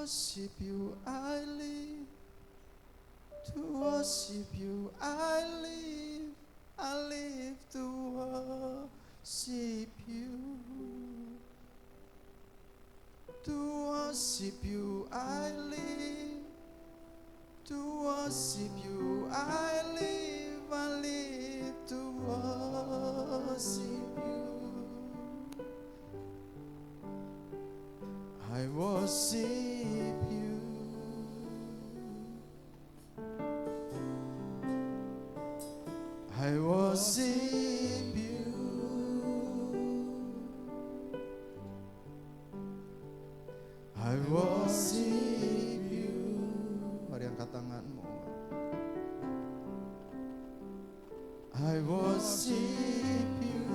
worship you I live, to worship you I live to worship you. To worship you I live, to worship you I live to worship you. I worship you. I worship you. I worship you. Mari angkat tanganmu. I worship you.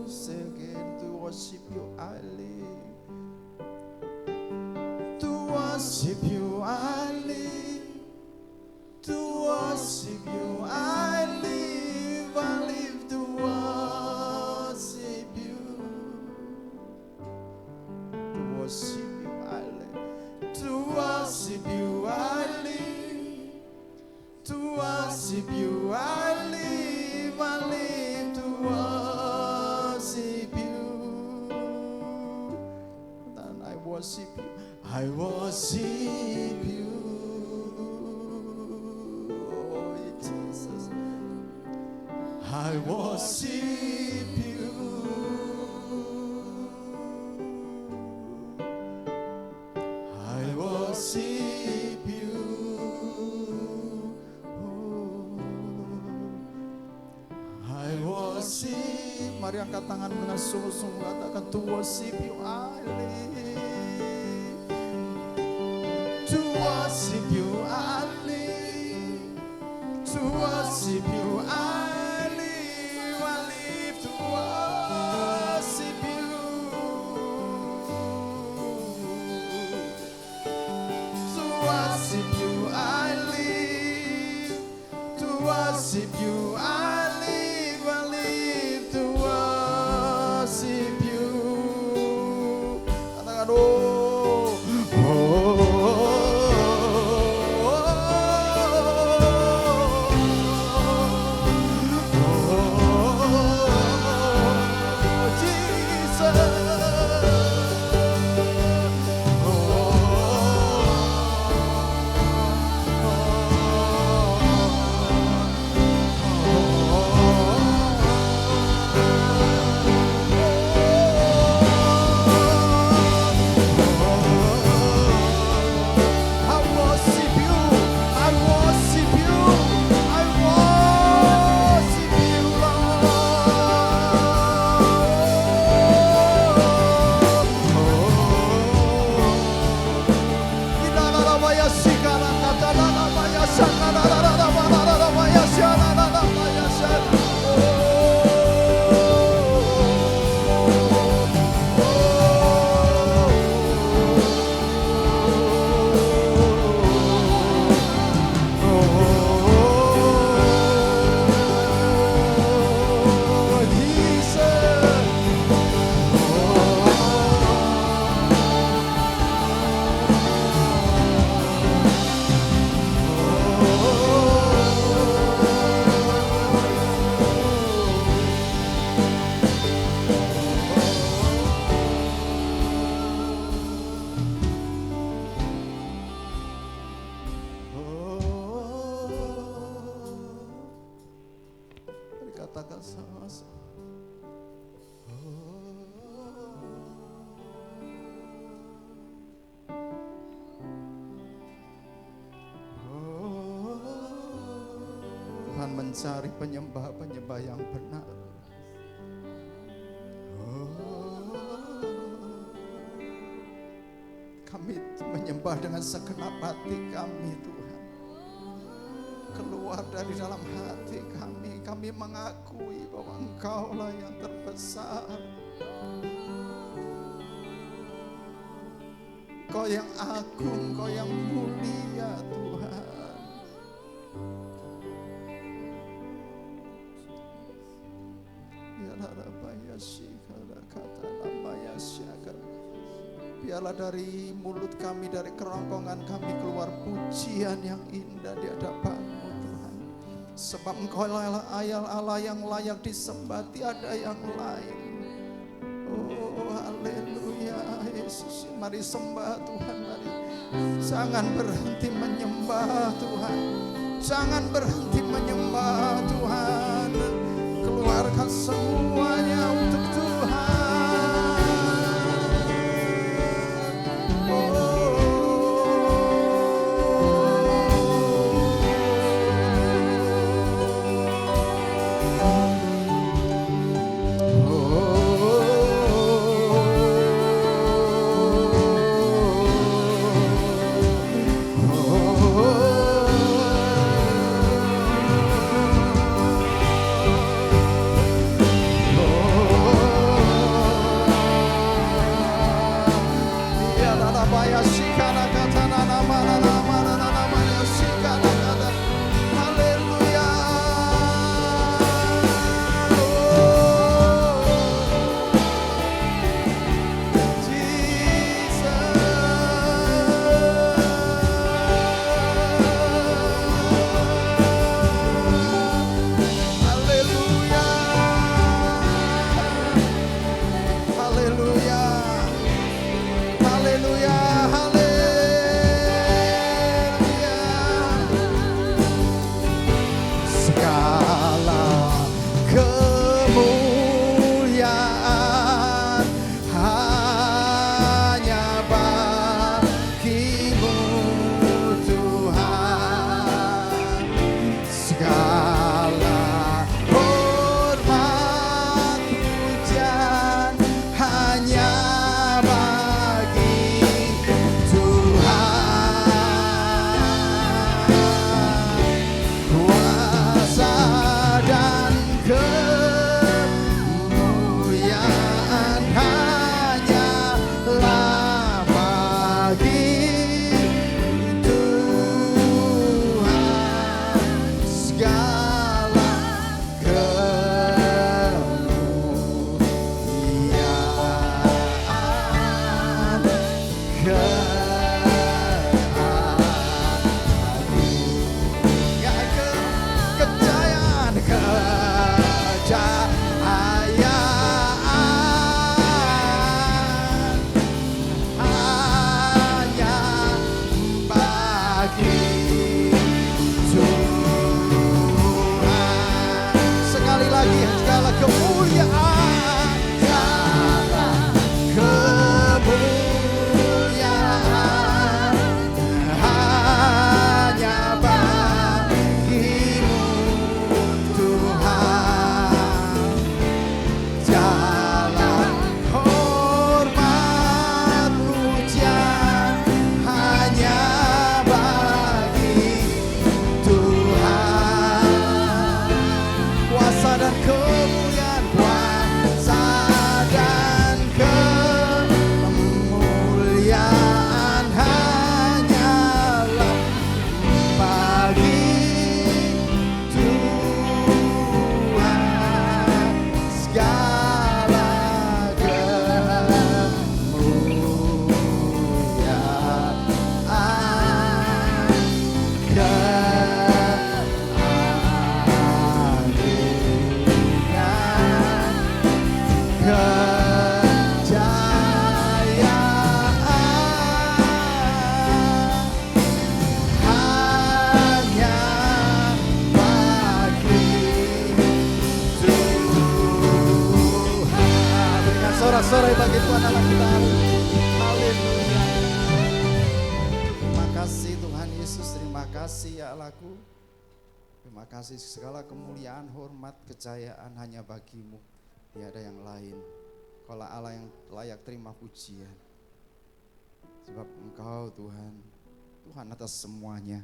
Say again, to worship you I live. To worship you I live. To worship you I live to worship you. To worship you I live. To worship you I live. To worship you I live to worship you. And I worship you. I worship you. Oh Jesus. I worship you. I worship you. I worship. Mari angkat tangan dengan sungguh-sungguh katakan, to worship you I live. To worship you I live. To worship you I live to worship you. To worship you I live. To worship you I live to worship you. Katakan sama-sama. Tuhan mencari penyembah-penyembah yang benar. Kami menyembah dengan segenap hati kami, Tuhan. Keluar dari dalam hati kami, kami mengakui bahwa Engkaulah yang terbesar. Engkau yang agung, Engkau yang mulia, Tuhan. Ya Rabbi ya Shikara kata nama ya Syakar. Biarlah dari mulut kami, dari kerongkongan kami keluar pujian yang indah di hadapan-Mu Tuhan. Sebab Engkau adalah Allah yang layak disembah, tiada yang lain. Oh haleluya Yesus. Mari sembah Tuhan, mari. Jangan berhenti menyembah Tuhan. Jangan berhenti menyembah Tuhan. Keluarkan semuanya untuk Tuhan. Sorak-sorai bagi Tuhan Allah kita. Haleluya. Terima kasih Tuhan Yesus, terima kasih ya Allahku. Terima kasih, segala kemuliaan, hormat, kejayaan hanya bagi-Mu. Tiada yang lain. Kaulah Allah yang layak terima pujian. Sebab Engkau Tuhan, Tuhan atas semuanya.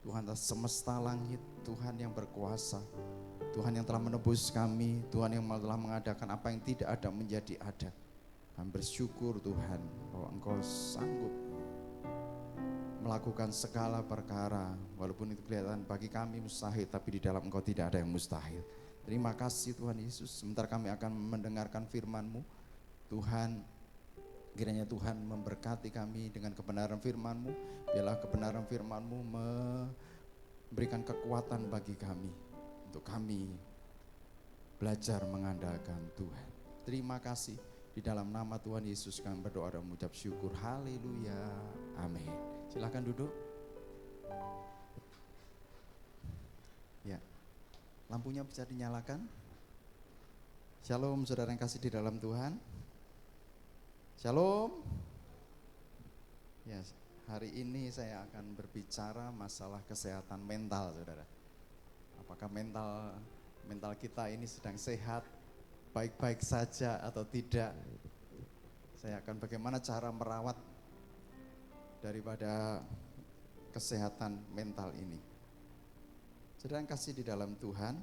Tuhan atas semesta langit, Tuhan yang berkuasa. Tuhan yang telah menebus kami, Tuhan yang telah mengadakan apa yang tidak ada menjadi ada. Kami bersyukur Tuhan bahwa Engkau sanggup melakukan segala perkara, walaupun itu kelihatan bagi kami mustahil, tapi di dalam Engkau tidak ada yang mustahil. Terima kasih Tuhan Yesus. Sebentar kami akan mendengarkan firman-Mu. Tuhan, Kiranya Tuhan memberkati kami dengan kebenaran firman-Mu. Biarlah kebenaran firman-Mu memberikan kekuatan bagi kami, untuk kami belajar mengandalkan Tuhan. Terima kasih. Di dalam nama Tuhan Yesus kami berdoa dan mengucap syukur. Haleluya. Amin. Silakan duduk. Ya, lampunya bisa dinyalakan. Shalom saudara yang kasih di dalam Tuhan. Shalom. Ya, hari ini saya akan berbicara masalah kesehatan mental, saudara. Apakah mental kita ini sedang sehat, baik-baik saja atau tidak? Saya akan bagaimana cara merawat daripada kesehatan mental ini. Saudara yang kasih di dalam Tuhan,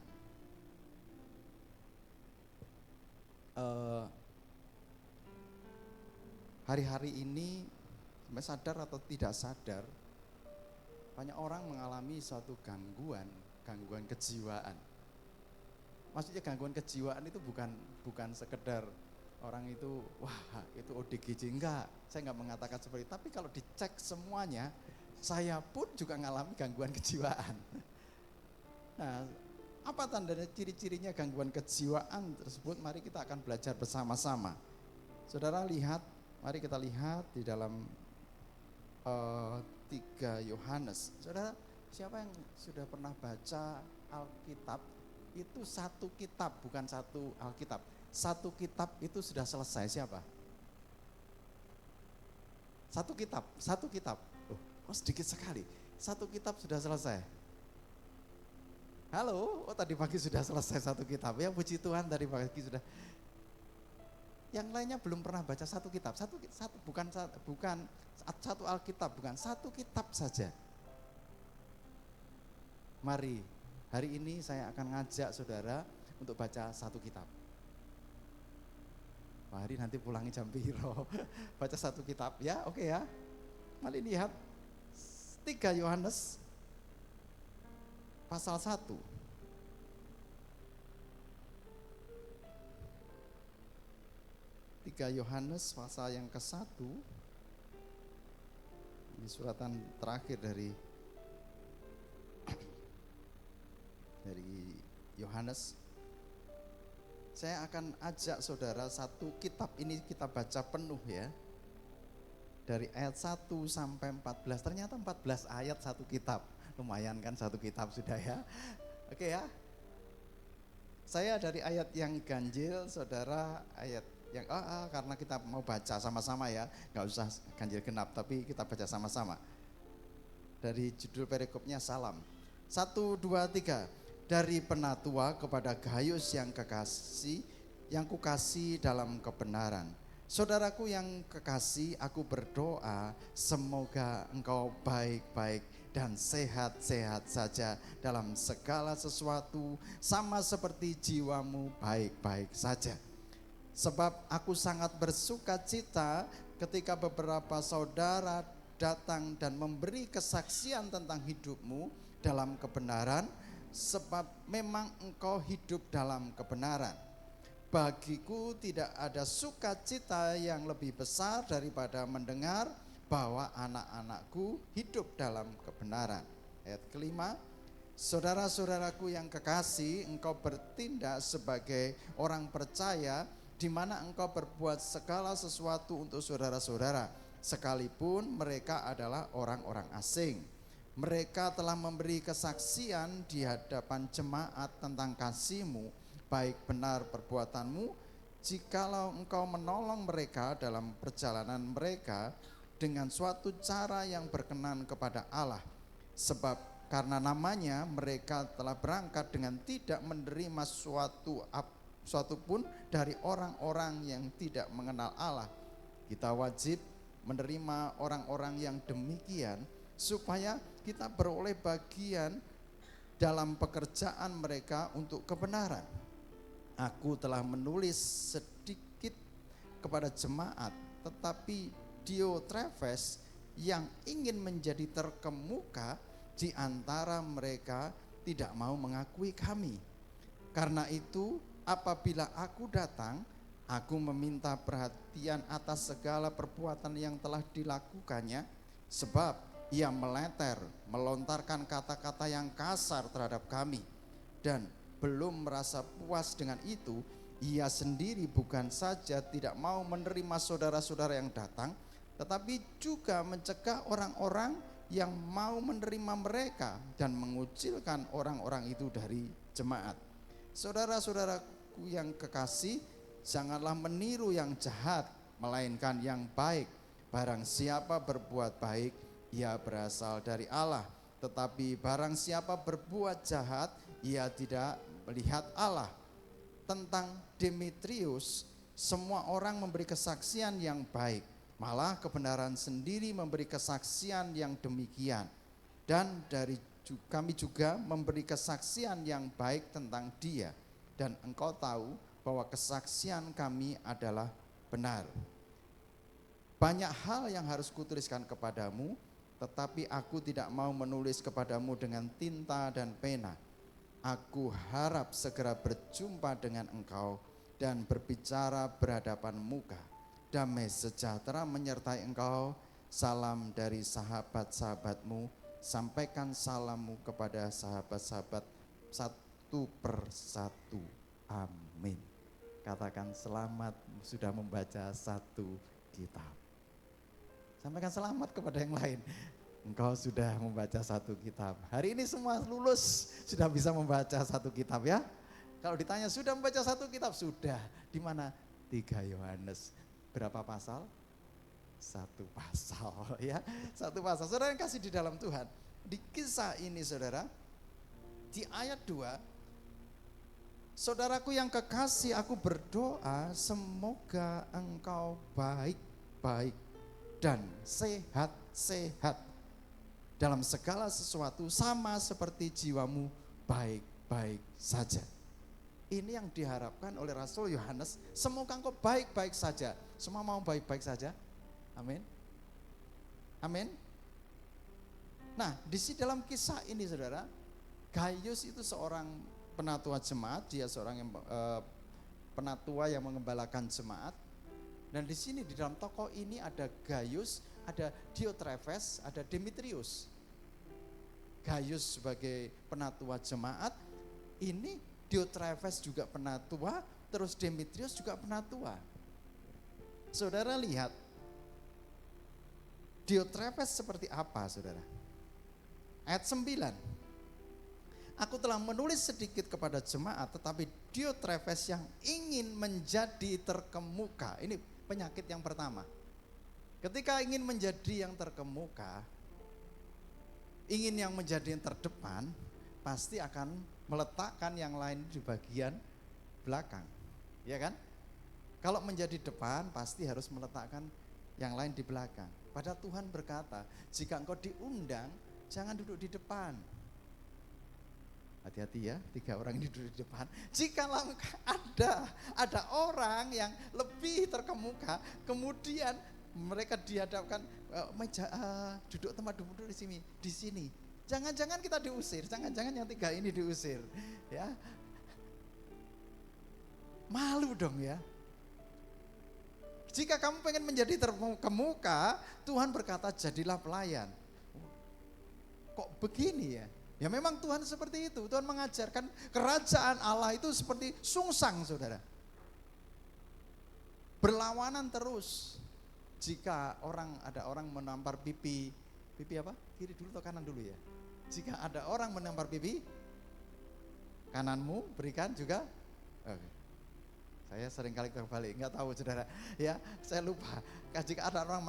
hari-hari ini sadar atau tidak sadar, banyak orang mengalami suatu gangguan kejiwaan. Maksudnya gangguan kejiwaan itu bukan sekedar orang itu wah itu ODGJ, enggak. Saya enggak mengatakan seperti itu, tapi kalau dicek semuanya, saya pun juga mengalami gangguan kejiwaan. Nah, apa tandanya, ciri-cirinya gangguan kejiwaan tersebut? Mari kita akan belajar bersama-sama. Saudara lihat, mari kita lihat di dalam 3 Yohanes. Saudara, siapa yang sudah pernah baca Alkitab? Itu satu kitab, bukan satu Alkitab. Satu kitab itu sudah selesai. Siapa? Satu kitab. Oh sedikit sekali. Satu kitab sudah selesai. Halo, tadi pagi sudah selesai satu kitab. Ya puji Tuhan, tadi pagi sudah. Yang lainnya belum pernah baca satu kitab. Bukan satu Alkitab, bukan satu kitab saja. Mari, hari ini saya akan ngajak saudara untuk baca satu kitab. Pak Hari nanti pulangnya jam piro. Baca satu kitab ya, oke ya. Mari lihat 3 Yohanes pasal 1. 3 Yohanes pasal yang ke-1. Ini suratan terakhir dari Yohanes. Saya akan ajak saudara satu kitab ini kita baca penuh ya. Dari ayat 1 sampai 14. Ternyata 14 ayat satu kitab. Lumayan kan satu kitab sudah ya. Oke ya. Saya dari ayat yang ganjil, saudara ayat yang karena kita mau baca sama-sama ya, nggak usah ganjil genap, tapi kita baca sama-sama. Dari judul perikopnya salam. 1, 2, 3. Dari penatua kepada Gaius yang kekasih, yang kukasih dalam kebenaran. Saudaraku yang kekasih, aku berdoa semoga engkau baik-baik dan sehat-sehat saja dalam segala sesuatu, sama seperti jiwamu baik-baik saja. Sebab aku sangat bersuka cita ketika beberapa saudara datang dan memberi kesaksian tentang hidupmu dalam kebenaran, sebab memang engkau hidup dalam kebenaran. Bagiku tidak ada sukacita yang lebih besar daripada mendengar bahwa anak-anakku hidup dalam kebenaran. Ayat kelima, saudara-saudaraku yang kekasih, engkau bertindak sebagai orang percaya, di mana engkau berbuat segala sesuatu untuk saudara-saudara, sekalipun mereka adalah orang-orang asing. Mereka telah memberi kesaksian di hadapan jemaat tentang kasih-Mu, baik benar perbuatanmu, jikalau engkau menolong mereka dalam perjalanan mereka dengan suatu cara yang berkenan kepada Allah. Sebab karena namanya mereka telah berangkat dengan tidak menerima suatu pun dari orang-orang yang tidak mengenal Allah. Kita wajib menerima orang-orang yang demikian, supaya kita beroleh bagian dalam pekerjaan mereka untuk kebenaran. Aku telah menulis sedikit kepada jemaat, tetapi Diotrefes yang ingin menjadi terkemuka di antara mereka tidak mau mengakui kami. Karena itu apabila aku datang, Aku meminta perhatian atas segala perbuatan yang telah dilakukannya, sebab ia melontarkan kata-kata yang kasar terhadap kami. Dan belum merasa puas dengan itu, ia sendiri bukan saja tidak mau menerima saudara-saudara yang datang, tetapi juga mencegah orang-orang yang mau menerima mereka dan mengucilkan orang-orang itu dari jemaat. Saudara-saudaraku yang kekasih, janganlah meniru yang jahat, melainkan yang baik. Barang siapa berbuat baik, ia berasal dari Allah. Tetapi barang siapa berbuat jahat, ia tidak melihat Allah. Tentang Demetrius, semua orang memberi kesaksian yang baik. Malah kebenaran sendiri memberi kesaksian yang demikian. Dan kami juga memberi kesaksian yang baik tentang dia. Dan engkau tahu bahwa kesaksian kami adalah benar. Banyak hal yang harus kutuliskan kepadamu, tetapi aku tidak mau menulis kepadamu dengan tinta dan pena. Aku harap segera berjumpa dengan engkau dan berbicara berhadapan muka. Damai sejahtera menyertai engkau. Salam dari sahabat-sahabatmu. Sampaikan salammu kepada sahabat-sahabat satu persatu. Amin. Katakan selamat sudah membaca satu kitab. Sampaikan selamat kepada yang lain. Engkau sudah membaca satu kitab. Hari ini semua lulus sudah bisa membaca satu kitab ya. Kalau ditanya sudah membaca satu kitab, sudah. Di mana? 3 Yohanes. Berapa pasal? 1 pasal ya. 1 pasal. Saudara yang kasih di dalam Tuhan. Di kisah ini saudara, di ayat 2, saudaraku yang kekasih, aku berdoa semoga engkau baik-baik dan sehat-sehat dalam segala sesuatu, sama seperti jiwamu baik-baik saja. Ini yang diharapkan oleh Rasul Yohanes, semoga engkau baik-baik saja. Semua mau baik-baik saja? Amin. Amin. Nah, dalam kisah ini saudara, Gaius itu seorang penatua jemaat, dia seorang yang penatua yang mengembalakan jemaat. Dan di sini di dalam tokoh ini ada Gaius, ada Diotrephes, ada Demetrius. Gaius sebagai penatua jemaat, ini Diotrephes juga penatua, terus Demetrius juga penatua. Saudara lihat, Diotrephes seperti apa saudara? Ayat 9. Aku telah menulis sedikit kepada jemaat, tetapi Diotrephes yang ingin menjadi terkemuka. Ini penyakit yang pertama. Ketika ingin menjadi yang terkemuka, ingin yang menjadi yang terdepan, pasti akan meletakkan yang lain di bagian belakang. Ya kan? Kalau menjadi depan, pasti harus meletakkan yang lain di belakang. Padahal Tuhan berkata, jika engkau diundang, jangan duduk di depan. Hati-hati ya, 3 orang ini duduk di depan. Jika ada orang yang lebih terkemuka, kemudian mereka dihadapkan duduk tempat duduk di sini. Jangan-jangan kita diusir, jangan-jangan yang 3 ini diusir, ya. Malu dong ya. Jika kamu pengen menjadi terkemuka, Tuhan berkata jadilah pelayan. Kok begini ya? Ya memang Tuhan seperti itu. Tuhan mengajarkan kerajaan Allah itu seperti sungsang saudara. Berlawanan terus. Jika ada orang menampar pipi apa? Kiri dulu atau kanan dulu ya? Jika ada orang menampar pipi, kananmu berikan juga. Saya sering kali terbalik, nggak tahu saudara. Ya, saya lupa. Jika ada orang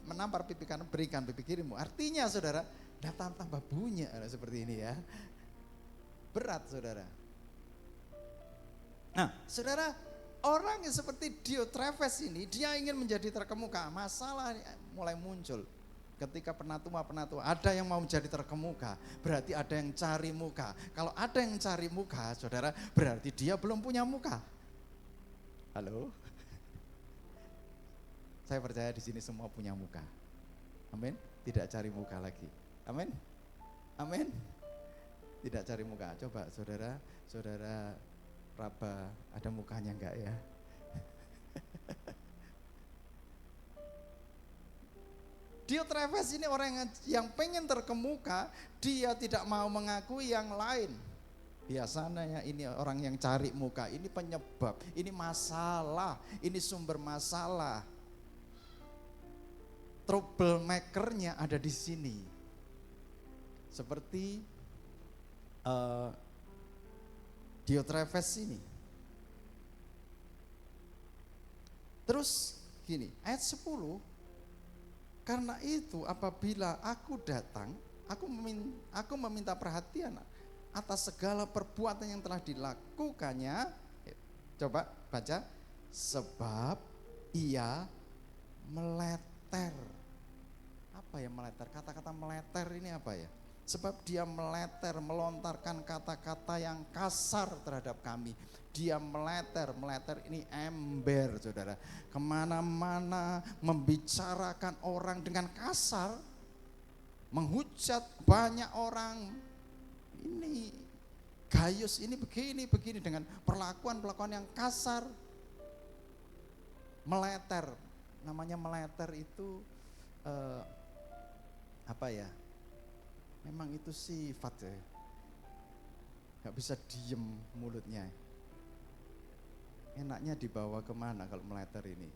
menampar pipi kanan, berikan pipi kirimu. Artinya saudara, datang tambah bunyi seperti ini ya. Berat saudara. Nah saudara, orang yang seperti Diotrephes ini, dia ingin menjadi terkemuka. Masalah mulai muncul ketika penatua ada yang mau menjadi terkemuka, berarti ada yang cari muka. Kalau ada yang cari muka saudara, berarti dia belum punya muka. Halo. Saya percaya di sini semua punya muka. Amin. Tidak cari muka lagi. Amin. Amin. Tidak cari muka. Coba saudara raba, ada mukanya enggak ya? Diotrephes ini orang yang pengen terkemuka, dia tidak mau mengakui yang lain. Biasanya ini orang yang cari muka, ini penyebab, ini masalah, ini sumber masalah. Troublemakernya ada di sini. Seperti Diotrephes ini. Terus gini, ayat 10, karena itu apabila aku datang, aku meminta perhatian atas segala perbuatan yang telah dilakukannya. Coba baca, sebab ia meleter. Apa ya meleter? Kata-kata meleter ini apa ya? Sebab dia meleter, melontarkan kata-kata yang kasar terhadap kami. Dia meleter ini ember, saudara. Kemana-mana membicarakan orang dengan kasar, menghujat banyak orang. Ini Gaius ini begini dengan perlakuan yang kasar. Meleter, namanya meleter itu apa ya? Memang itu sifat ya. Gak bisa diem mulutnya. Enaknya dibawa kemana kalau meleter ini?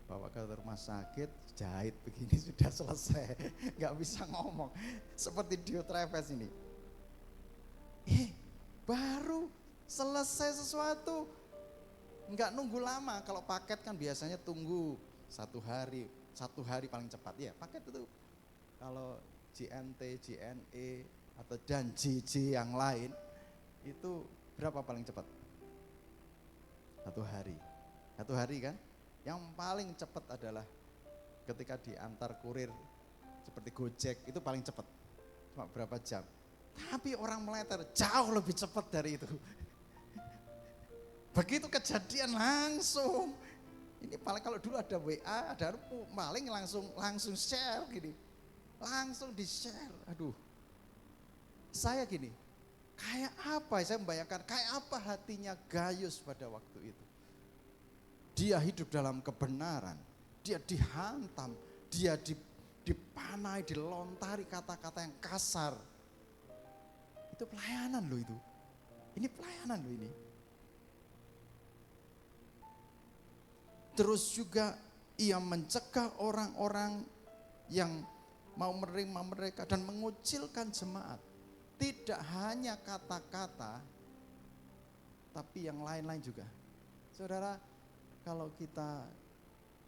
Bawa ke rumah sakit, jahit begini sudah selesai. Gak bisa ngomong. Seperti Diotrephes ini. Baru selesai sesuatu. Enggak nunggu lama. Kalau paket kan biasanya tunggu 1 hari paling cepat. Ya paket itu kalau JNT, JNE atau dan JJ yang lain itu berapa paling cepat? 1 hari kan? Yang paling cepat adalah ketika diantar kurir seperti Gojek, itu paling cepat, cuma berapa jam. Tapi orang meleter jauh lebih cepat dari itu. Begitu kejadian langsung. Ini paling kalau dulu ada WA, ada paling langsung share gini. Langsung di share. Aduh. Saya gini, kayak apa, saya membayangkan kayak apa hatinya Gaius pada waktu itu. Dia hidup dalam kebenaran, dia dihantam, dia dipanai, dilontari kata-kata yang kasar. Itu pelayanan loh itu. Ini pelayanan loh ini. Terus juga ia mencegah orang-orang yang mau menerima mereka dan mengucilkan jemaat. Tidak hanya kata-kata, tapi yang lain-lain juga. Saudara, kalau kita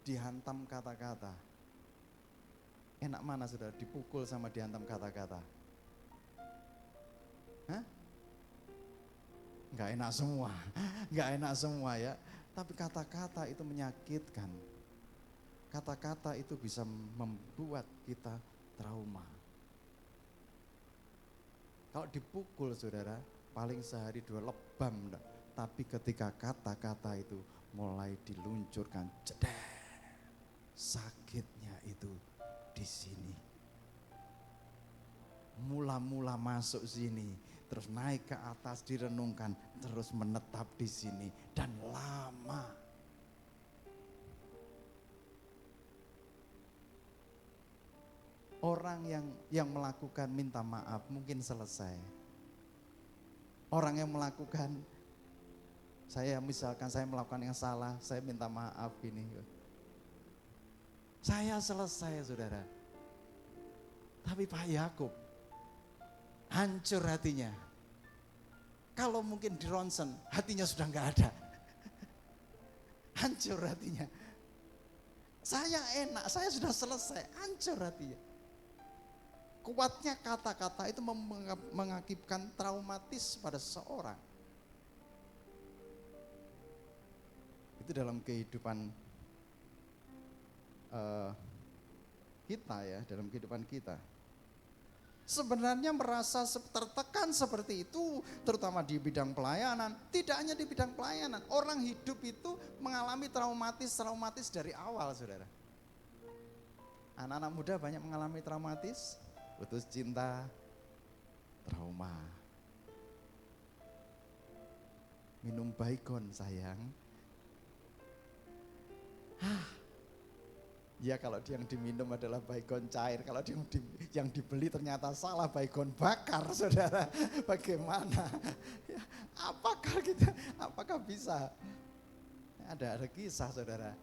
dihantam kata-kata, enak mana saudara, dipukul sama dihantam kata-kata? Hah? Nggak enak semua ya. Tapi kata-kata itu menyakitkan. Kata-kata itu bisa membuat kita trauma. Kalau dipukul saudara, paling sehari 2 lebam. Tapi ketika kata-kata itu mulai diluncurkan, jedar, sakitnya itu di sini. Mula-mula masuk sini, terus naik ke atas, direnungkan, terus menetap di sini dan lama. Orang yang melakukan minta maaf mungkin selesai. Orang yang melakukan, misalkan saya melakukan yang salah, saya minta maaf ini. Saya selesai saudara. Tapi Pak Yakub hancur hatinya. Kalau mungkin di ronsen, hatinya sudah enggak ada. Hancur hatinya. Saya enak, saya sudah selesai, hancur hatinya. Kuatnya kata-kata itu mengakibatkan traumatis pada seseorang. Itu dalam kehidupan kita ya, dalam kehidupan kita. Sebenarnya merasa tertekan seperti itu, terutama di bidang pelayanan. Tidak hanya di bidang pelayanan, orang hidup itu mengalami traumatis dari awal, saudara. Anak-anak muda banyak mengalami traumatis, putus cinta, trauma. Minum Baygon sayang. Ya kalau yang diminum adalah baygon cair, kalau yang dibeli ternyata salah baygon bakar, saudara. Bagaimana? Ya, apakah bisa? Ada kisah, saudara.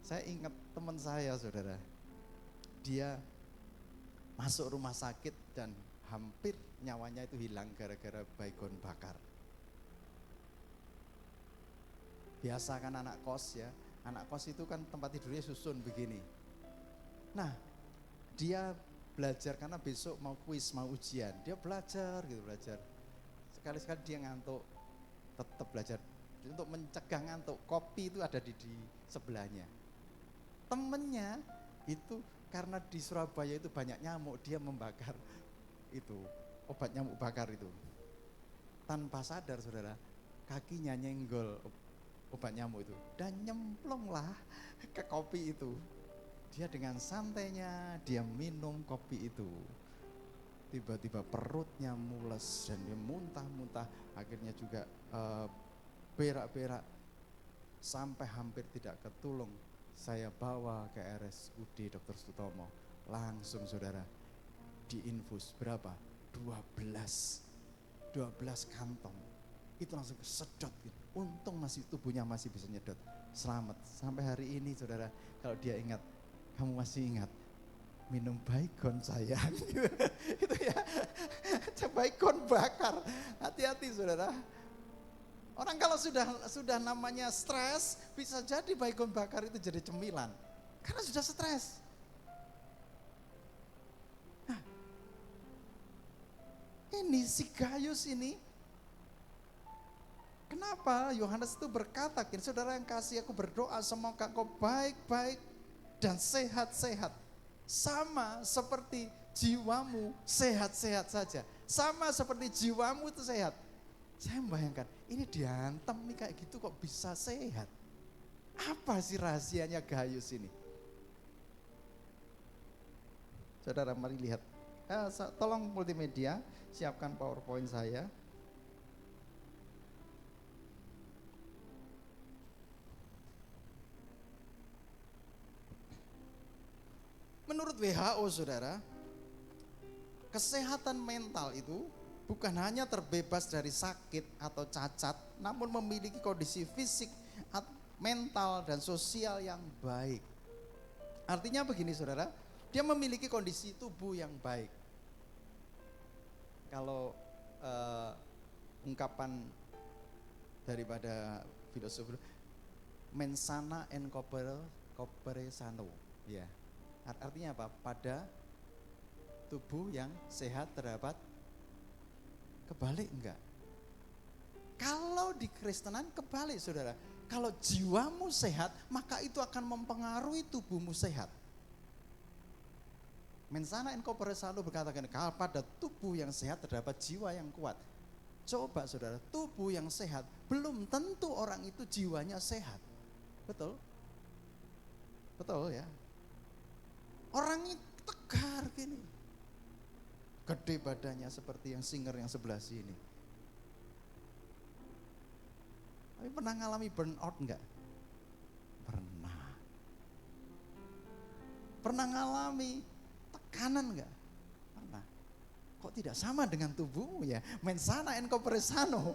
Saya ingat teman saya, saudara. Dia masuk rumah sakit dan hampir nyawanya itu hilang gara-gara baygon bakar. Biasa kan anak kos ya. Anak kos itu kan tempat tidurnya susun begini. Nah, dia belajar karena besok mau kuis, mau ujian. Dia belajar. Sekali-sekali dia ngantuk, tetap belajar. Untuk mencegah ngantuk, kopi itu ada di sebelahnya. Temennya itu karena di Surabaya itu banyak nyamuk, dia membakar itu, obat nyamuk bakar itu. Tanpa sadar, saudara, kakinya nyenggol obat nyamuk itu dan nyemplunglah ke kopi itu. Dia dengan santainya dia minum kopi itu. Tiba-tiba perutnya mules dan dia muntah-muntah, akhirnya juga berak-berak sampai hampir tidak ketulung. Saya bawa ke RSUD Dr. Sutomo, langsung, saudara, diinfus berapa? 12 kantong. Itu langsung kesedot gitu. Untung tubuhnya masih bisa nyedot. Selamat sampai hari ini, saudara. Kalau dia ingat, kamu masih ingat minum baygon saya. Itu ya, baygon bakar. Hati-hati, saudara. Orang kalau sudah namanya stres, bisa jadi baygon bakar itu jadi cemilan. Karena sudah stres. Nah, ini si Gayus ini, kenapa Yohanes itu berkata, saudara yang kasih, aku berdoa semoga kau baik-baik dan sehat-sehat. Sama seperti jiwamu sehat-sehat saja. Sama seperti jiwamu itu sehat. Saya membayangkan, ini dihantam nih kayak gitu kok bisa sehat. Apa sih rahasianya Gayus ini? Saudara mari lihat. Tolong multimedia, siapkan PowerPoint saya. Menurut WHO, saudara, kesehatan mental itu bukan hanya terbebas dari sakit atau cacat, namun memiliki kondisi fisik, mental, dan sosial yang baik. Artinya begini, saudara, dia memiliki kondisi tubuh yang baik. Kalau ungkapan daripada filosof, mens sana in corpore sano, ya. Artinya apa? Pada tubuh yang sehat terdapat, kebalik enggak? Kalau di Kristenan kebalik, saudara. Kalau jiwamu sehat, maka itu akan mempengaruhi tubuhmu sehat. Mens sana in corpore sano berkatakan, kalau pada tubuh yang sehat terdapat jiwa yang kuat. Coba, saudara, tubuh yang sehat belum tentu orang itu jiwanya sehat. Betul? Betul ya. Orangnya tegar gini, gede badannya seperti yang singer yang sebelah sini. Tapi pernah ngalami burnout enggak? Pernah. Pernah ngalami tekanan enggak? Pernah. Kok tidak sama dengan tubuhmu ya? Mens sana in corpore sano.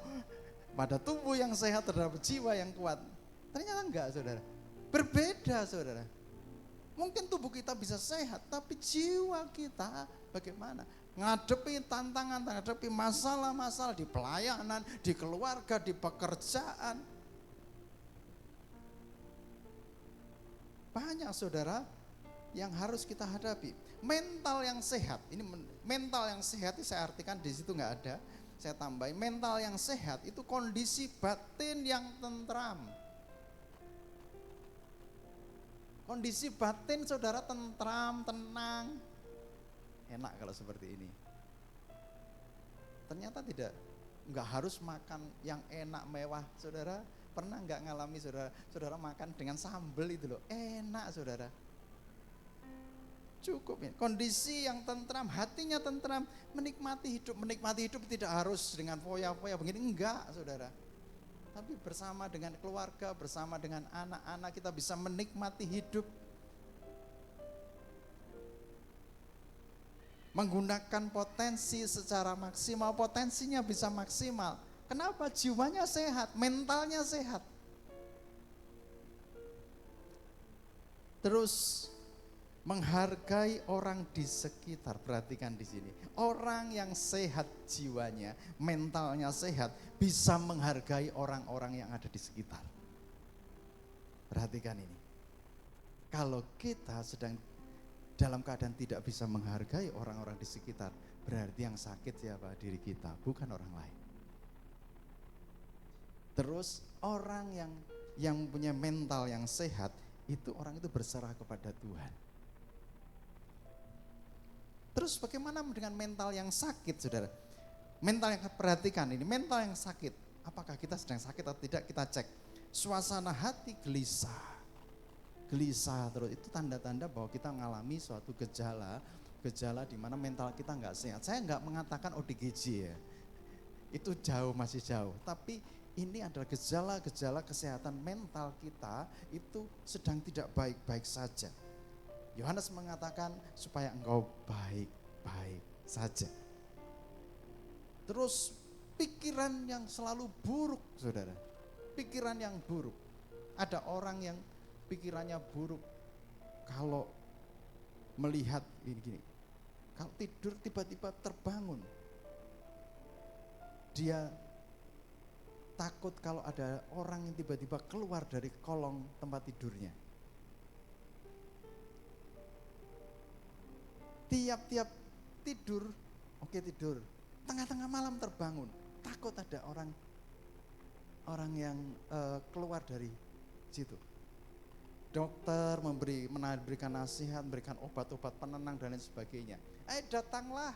Pada tubuh yang sehat terdapat jiwa yang kuat. Ternyata enggak, saudara. Berbeda, saudara. Mungkin tubuh kita bisa sehat, tapi jiwa kita bagaimana? Ngadepi tantangan, ngadepi masalah-masalah di pelayanan, di keluarga, di pekerjaan. Banyak, saudara, yang harus kita hadapi. Mental yang sehat, ini mental yang sehat itu saya artikan di situ nggak ada. Saya tambahin, mental yang sehat itu kondisi batin yang tentram. Kondisi batin, saudara, tentram, tenang. Enak kalau seperti ini. Ternyata nggak harus makan yang enak mewah, saudara. Pernah nggak ngalami, saudara makan dengan sambal itu loh, enak, saudara. Cukup ya. Kondisi yang tentram, hatinya tentram, menikmati hidup tidak harus dengan foya-foya begini, enggak, saudara. Tapi bersama dengan keluarga, bersama dengan anak-anak kita bisa menikmati hidup. menggunakan potensi secara maksimal, potensinya bisa maksimal. Kenapa? Jiwanya sehat, mentalnya sehat. Terus menghargai orang di sekitar. Perhatikan di sini. Orang yang sehat jiwanya, mentalnya sehat, bisa menghargai orang-orang yang ada di sekitar. Perhatikan ini. Kalau kita sedang dalam keadaan tidak bisa menghargai orang-orang di sekitar, berarti yang sakit siapa? Diri kita, bukan orang lain. Terus orang yang punya mental yang sehat, itu orang itu berserah kepada Tuhan. Terus bagaimana dengan mental yang sakit, saudara? Mental yang, perhatikan ini, mental yang sakit. Apakah kita sedang sakit atau tidak, kita cek. Suasana hati gelisah. Gelisah terus, itu tanda-tanda bahwa kita mengalami suatu gejala di mana mental kita nggak sehat. Saya nggak mengatakan ODGJ ya. Itu jauh, masih jauh. Tapi ini adalah gejala-gejala kesehatan mental kita itu sedang tidak baik-baik saja. Yohanes mengatakan supaya engkau baik-baik saja. Terus pikiran yang selalu buruk, saudara. Pikiran yang buruk. Ada orang yang pikirannya buruk kalau melihat gini. Kalau tidur tiba-tiba terbangun. Dia takut kalau ada orang yang tiba-tiba keluar dari kolong tempat tidurnya. Tiap-tiap tidur, oke tidur, tengah-tengah malam terbangun, takut ada orang yang keluar dari situ. Dokter memberikan nasihat, memberikan obat-obat penenang dan lain sebagainya. Datanglah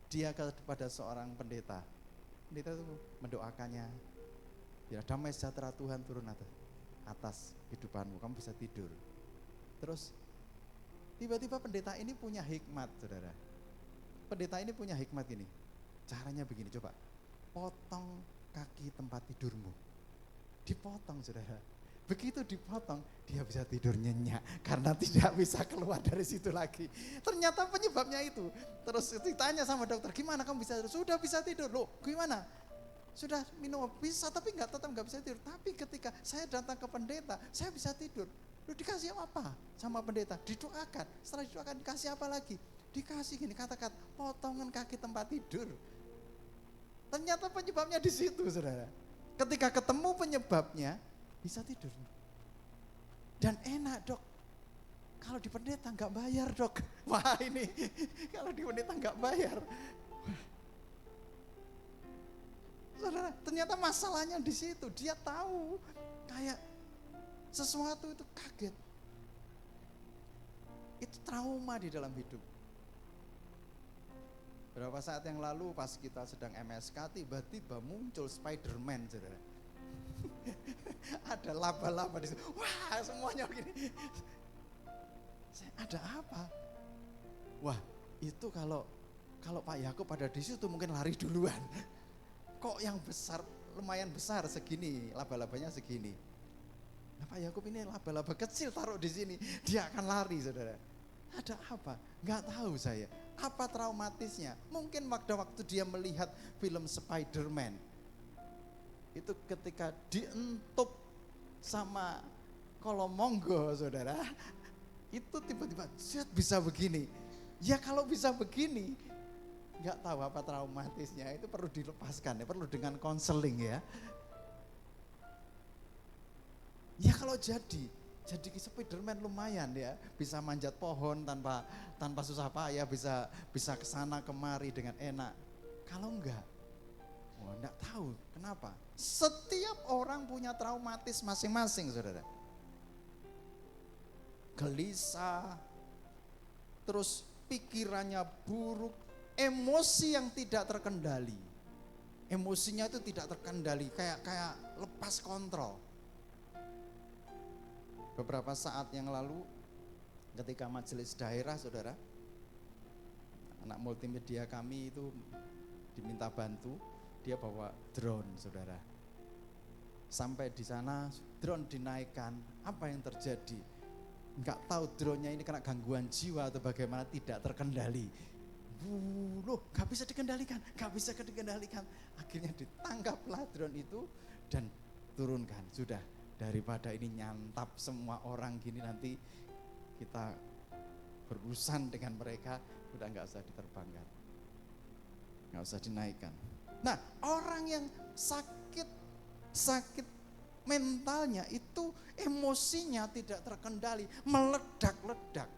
dia kepada seorang pendeta. Pendeta itu mendoakannya, ya damai sejahtera Tuhan turun atas kehidupanmu, kamu bisa tidur. Terus tiba-tiba pendeta ini punya hikmat, saudara. Pendeta ini punya hikmat gini. Caranya begini, coba. Potong kaki tempat tidurmu. Dipotong, saudara. Begitu dipotong, dia bisa tidur nyenyak. Karena tidak bisa keluar dari situ lagi. Ternyata penyebabnya itu. Terus ditanya sama dokter, gimana kamu bisa tidur? Sudah bisa tidur. Loh, gimana? Sudah minum bisa, tapi tetap nggak bisa tidur. Tapi ketika saya datang ke pendeta, saya bisa tidur. Lu dikasih apa sama pendeta? Didoakan. Setelah didoakan dikasih apa lagi? Dikasih gini, kata-kata potongan kaki tempat tidur. Ternyata penyebabnya di situ, saudara. Ketika ketemu penyebabnya, bisa tidur. Dan enak, Dok. Kalau di pendeta nggak bayar, Dok. Wah ini, kalau di pendeta nggak bayar. Saudara, ternyata masalahnya di situ. Dia tahu kayak sesuatu itu kaget. Itu trauma di dalam hidup. Beberapa saat yang lalu pas kita sedang MSK, tiba-tiba muncul Spider-Man, saudara. Ada laba-laba di situ. Wah, semuanya begini. Ada apa? Wah, itu kalau Pak Yakub ada di situ mungkin lari duluan. Kok yang besar, lumayan besar segini, laba-labanya segini. Nah, Pak Yakub ini laba-laba kecil taruh di sini, dia akan lari, saudara. Ada apa? Nggak tahu saya. Apa traumatisnya? Mungkin waktu dia melihat film Spider-Man, itu ketika dientup sama kolomonggo, saudara, itu tiba-tiba bisa begini. Ya kalau bisa begini, nggak tahu apa traumatisnya, itu perlu dilepaskan ya, perlu dengan konseling ya. Ya kalau jadi Spiderman lumayan ya, bisa manjat pohon tanpa susah payah, bisa kesana kemari dengan enak. Kalau enggak, enggak tahu kenapa. Setiap orang punya traumatis masing-masing, saudara. Gelisah, terus pikirannya buruk, emosi yang tidak terkendali. Emosinya itu tidak terkendali, kayak lepas kontrol. Beberapa saat yang lalu ketika majelis daerah, saudara, anak multimedia kami itu diminta bantu, dia bawa drone, saudara. Sampai di sana drone dinaikkan, apa yang terjadi? Enggak tahu drone-nya ini kena gangguan jiwa atau bagaimana, tidak terkendali. loh gak bisa dikendalikan. Akhirnya ditangkaplah drone itu dan turunkan. Sudah, daripada ini nyantap semua orang gini, nanti kita berurusan dengan mereka, udah gak usah diterbangkan, gak usah dinaikkan. Nah, orang yang sakit mentalnya itu emosinya tidak terkendali, meledak-ledak.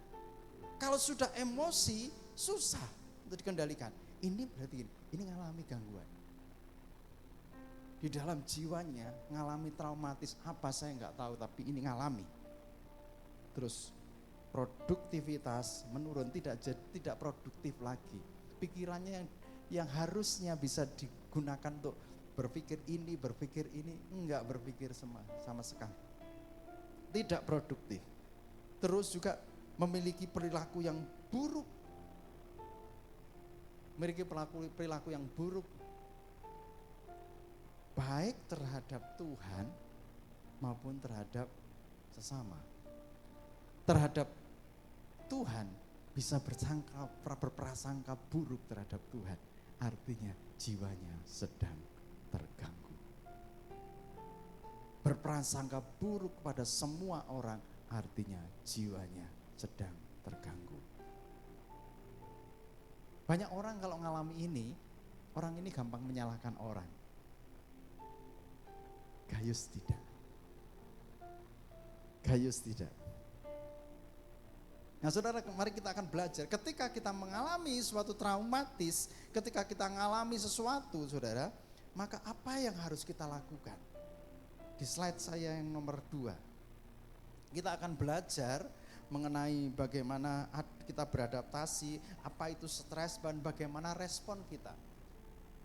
Kalau sudah emosi susah untuk dikendalikan. Ini berarti ini ngalami gangguan. Di dalam jiwanya ngalami traumatis apa saya nggak tahu, tapi ini ngalami. Terus produktivitas menurun, tidak produktif lagi. Pikirannya yang harusnya bisa digunakan untuk berpikir ini, enggak berpikir sama sekali. Tidak produktif. Terus juga memiliki perilaku yang buruk. Memiliki perilaku yang buruk. Baik terhadap Tuhan maupun terhadap sesama. Terhadap Tuhan bisa berprasangka buruk terhadap Tuhan. Artinya jiwanya sedang terganggu. Berprasangka buruk pada semua orang, artinya jiwanya sedang terganggu. Banyak orang kalau ngalami ini, orang ini gampang menyalahkan orang. Gayus tidak. Nah saudara, mari kita akan belajar. Ketika kita mengalami suatu traumatis, ketika kita mengalami sesuatu saudara, maka apa yang harus kita lakukan? Di slide saya yang nomor 2, kita akan belajar mengenai bagaimana kita beradaptasi, apa itu stres dan bagaimana respon kita.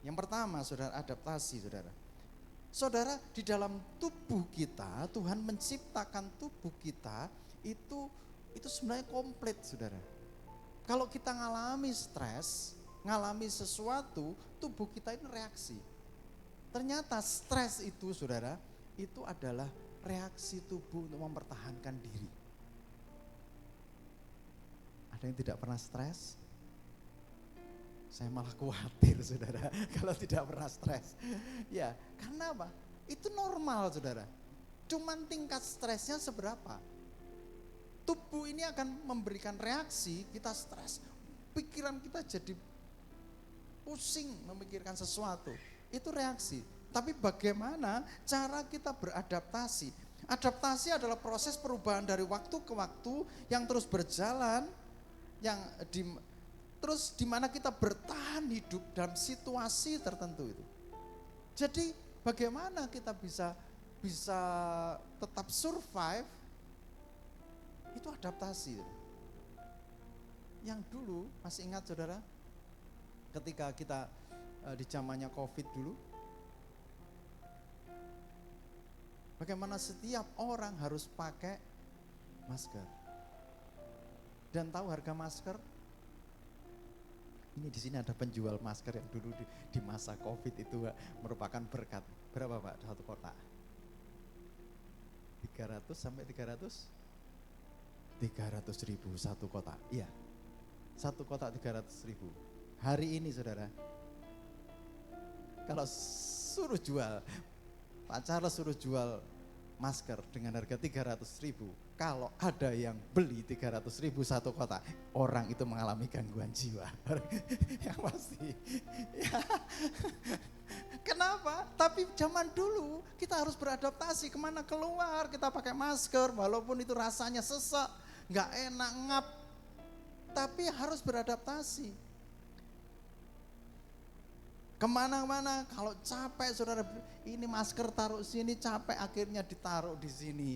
Yang pertama saudara, adaptasi saudara. Saudara, di dalam tubuh kita, Tuhan menciptakan tubuh kita itu sebenarnya komplit saudara. Kalau kita ngalami stres, ngalami sesuatu, tubuh kita ini reaksi. Ternyata stres itu saudara, itu adalah reaksi tubuh untuk mempertahankan diri. Ada yang tidak pernah stres? Saya malah khawatir saudara kalau tidak pernah stres. Ya, karena apa? Itu normal saudara. Cuman tingkat stresnya seberapa? Tubuh ini akan memberikan reaksi, kita stres, pikiran kita jadi pusing memikirkan sesuatu, itu reaksi. Tapi bagaimana cara kita beradaptasi? Adaptasi adalah proses perubahan dari waktu ke waktu yang terus berjalan, terus di mana kita bertahan hidup dalam situasi tertentu itu. Jadi bagaimana kita bisa tetap survive? Itu adaptasi. Yang dulu masih ingat saudara, ketika kita di zamannya COVID dulu, bagaimana setiap orang harus pakai masker. Dan tahu harga masker? Ini di sini ada penjual masker yang dulu di masa COVID itu merupakan berkat. Berapa Pak satu kotak? 300 sampai 300.000 satu kotak. Iya. Satu kotak 300.000. Hari ini saudara, kalau suruh jual, Pak Charles suruh jual masker dengan harga 300.000, kalau ada yang beli 300.000 satu kotak, orang itu mengalami gangguan jiwa. Yang pasti. Ya. Kenapa? Tapi zaman dulu kita harus beradaptasi, kemana keluar kita pakai masker, walaupun itu rasanya sesak, gak enak, ngap, tapi harus beradaptasi. Kemana-mana, kalau capek saudara, ini masker taruh sini, capek akhirnya ditaruh di sini.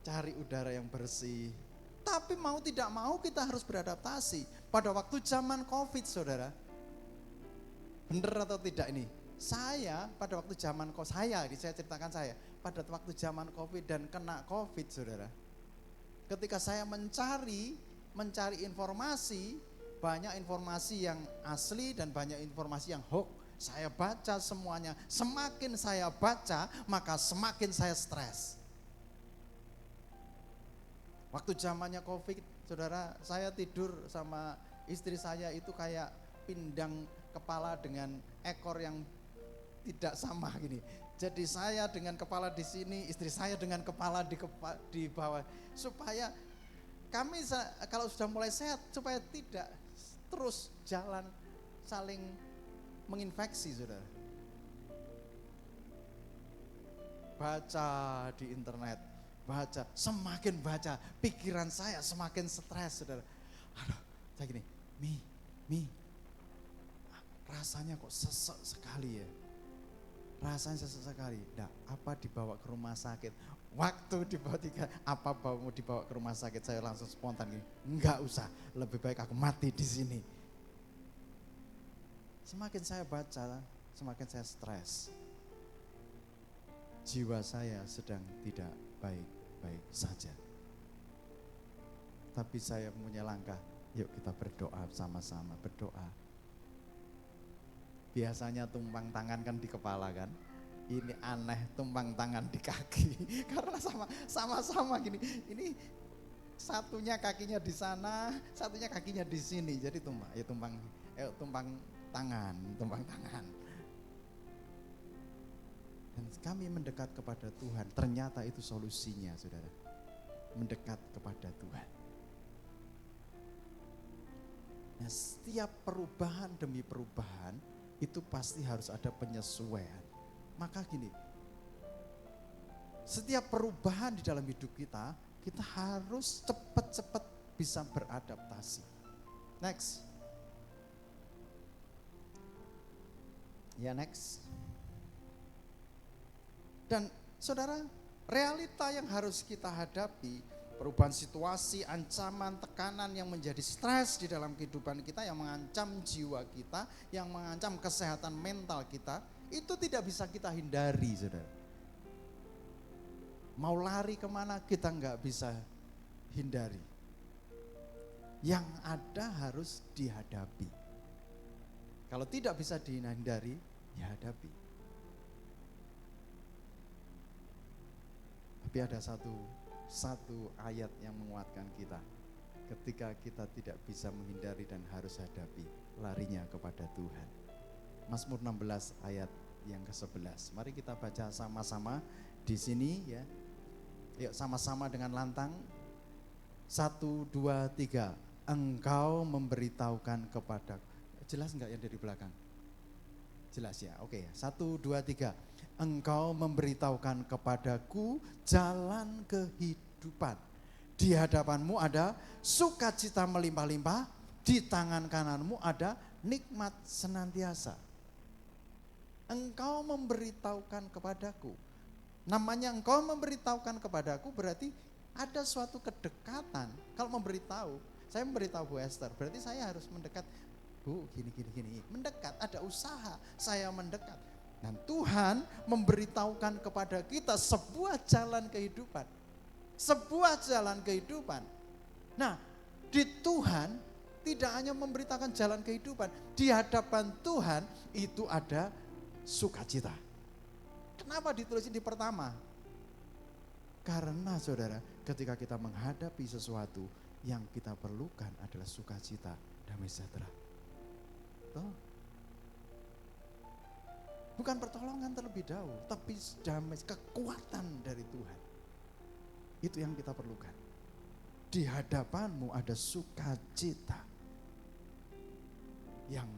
Cari udara yang bersih. Tapi mau tidak mau kita harus beradaptasi. Pada waktu zaman COVID saudara, benar atau tidak ini? Saya pada waktu zaman COVID, saya ceritakan pada waktu zaman COVID dan kena COVID saudara. Ketika saya mencari informasi, banyak informasi yang asli dan banyak informasi yang hoax. Saya baca semuanya. Semakin saya baca, maka semakin saya stres. Waktu zamannya COVID, saudara, saya tidur sama istri saya itu kayak pindang kepala dengan ekor yang tidak sama gini. Jadi saya dengan kepala di sini, istri saya dengan kepala di bawah, supaya kami kalau sudah mulai sehat, supaya tidak terus jalan saling menginfeksi, saudara. Baca di internet, semakin baca, pikiran saya semakin stres, saudara. Aduh, saya gini, Mi, rasanya kok sesek sekali ya. Rasanya sesek sekali. Nah, apa dibawa ke rumah sakit? Waktu dibawa apa mau dibawa ke rumah sakit? Saya langsung spontan gini, enggak usah, lebih baik aku mati di sini. Semakin saya baca, semakin saya stres. Jiwa saya sedang tidak baik-baik saja. Tapi saya punya langkah, yuk kita berdoa sama-sama, berdoa. Biasanya tumpang tangan kan di kepala kan, ini aneh tumpang tangan di kaki, karena sama-sama gini, ini satunya kakinya di sana, satunya kakinya di sini, jadi tumpang tangan. Dan kami mendekat kepada Tuhan, ternyata itu solusinya, saudara. Mendekat kepada Tuhan. Nah, setiap perubahan demi perubahan, itu pasti harus ada penyesuaian. Maka gini, setiap perubahan di dalam hidup kita harus cepat-cepat bisa beradaptasi. Next. Ya, next. Dan saudara, realita yang harus kita hadapi, perubahan situasi, ancaman, tekanan yang menjadi stres di dalam kehidupan kita, yang mengancam jiwa kita, yang mengancam kesehatan mental kita, itu tidak bisa kita hindari, saudara. Mau lari kemana kita nggak bisa hindari. Yang ada harus dihadapi. Kalau tidak bisa dihindari, ya hadapi. Tapi ada satu ayat yang menguatkan kita. Ketika kita tidak bisa menghindari dan harus hadapi, larinya kepada Tuhan. Mazmur 16 ayat yang ke-11. Mari kita baca sama-sama di sini ya. Yuk sama-sama dengan lantang. 1, 2, 3. Engkau memberitahukan kepada. Jelas enggak yang dari belakang? Jelas ya, oke. 1, 2, 3. Engkau memberitahukan kepadaku jalan kehidupan. Di hadapanmu ada sukacita melimpah-limpah, di tangan kananmu ada nikmat senantiasa. Engkau memberitahukan kepadaku. Namanya engkau memberitahukan kepadaku berarti ada suatu kedekatan. Kalau memberitahu, saya memberitahu Bu Esther, berarti saya harus mendekat. Bu, gini. Mendekat, ada usaha, saya mendekat. Dan Tuhan memberitahukan kepada kita sebuah jalan kehidupan. Sebuah jalan kehidupan. Nah, di Tuhan tidak hanya memberitahukan jalan kehidupan. Di hadapan Tuhan itu ada sukacita. Kenapa ditulisin di pertama? Karena saudara, ketika kita menghadapi sesuatu, yang kita perlukan adalah sukacita, damai sejahtera. Tuh. Bukan pertolongan terlebih dahulu, tapi damai, kekuatan dari Tuhan. Itu yang kita perlukan. Di hadapanmu ada sukacita. Yang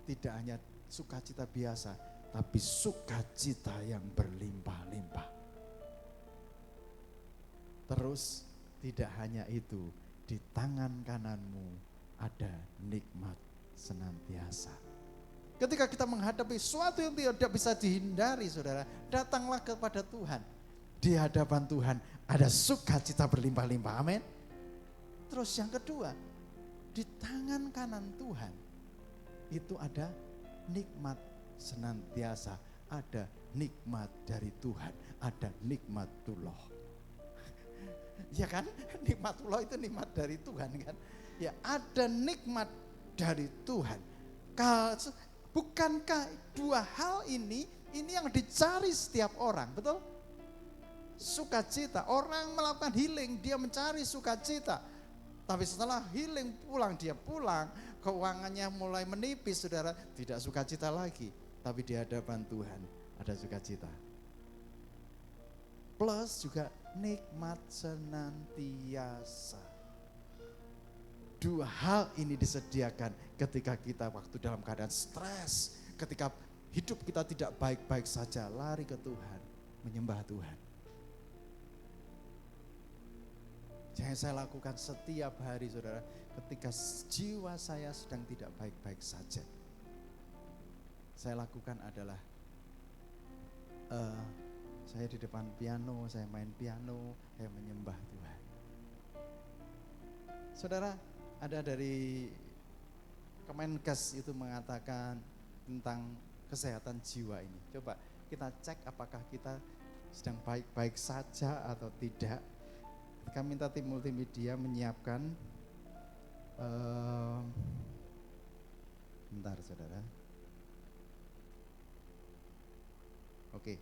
tidak hanya sukacita biasa, tapi sukacita yang berlimpah-limpah. Terus tidak hanya itu, di tangan kananmu ada nikmat senantiasa. Ketika kita menghadapi sesuatu yang tidak bisa dihindari, saudara, datanglah kepada Tuhan. Di hadapan Tuhan ada sukacita berlimpah-limpah, amin. Terus yang kedua, di tangan kanan Tuhan itu ada nikmat senantiasa, ada nikmat dari Tuhan, ada nikmatullah. Ya kan, nikmatullah itu nikmat dari Tuhan kan. Ya, ada nikmat dari Tuhan. Bukankah dua hal ini yang dicari setiap orang, betul? sukacita. Orang melakukan healing, dia mencari sukacita. Tapi setelah healing pulang, dia pulang, keuangannya mulai menipis, saudara. Tidak sukacita lagi, tapi di hadapan Tuhan ada sukacita. Plus juga nikmat senantiasa. Dua hal ini disediakan ketika kita waktu dalam keadaan stres, ketika hidup kita tidak baik-baik saja, lari ke Tuhan, menyembah Tuhan. Yang saya lakukan setiap hari, saudara, ketika jiwa saya sedang tidak baik-baik saja, saya lakukan adalah saya di depan piano, saya main piano, saya menyembah Tuhan. Saudara, ada dari Kemenkes itu mengatakan tentang kesehatan jiwa ini. Coba kita cek apakah kita sedang baik-baik saja atau tidak. Kita minta tim multimedia menyiapkan bentar saudara. Oke.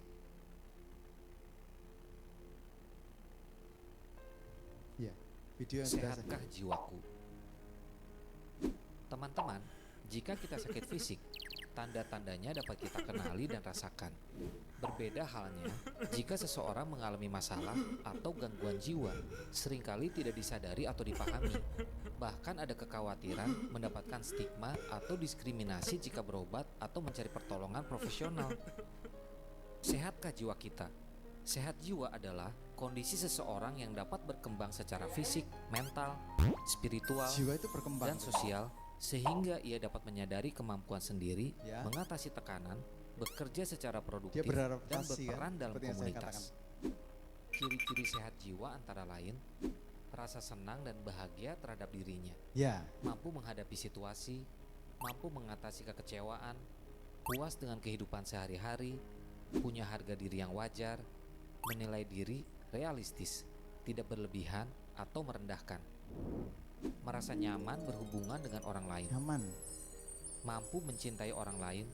Ya, video yang Sehatkah jiwaku? Teman-teman, jika kita sakit fisik, tanda-tandanya dapat kita kenali dan rasakan. Berbeda halnya jika seseorang mengalami masalah atau gangguan jiwa, seringkali tidak disadari atau dipahami. Bahkan ada kekhawatiran mendapatkan stigma atau diskriminasi jika berobat atau mencari pertolongan profesional. Sehatkah jiwa kita? Sehat jiwa adalah kondisi seseorang yang dapat berkembang secara fisik, mental, spiritual, jiwa itu berkembang dan sosial, sehingga ia dapat menyadari kemampuan sendiri, mengatasi tekanan, bekerja secara produktif, dan berperan dalam komunitas. Ciri-ciri sehat jiwa antara lain rasa senang dan bahagia terhadap dirinya, mampu menghadapi situasi, mampu mengatasi kekecewaan, puas dengan kehidupan sehari-hari, punya harga diri yang wajar, menilai diri realistis, tidak berlebihan atau merendahkan, merasa nyaman berhubungan dengan orang lain, mampu mencintai orang lain,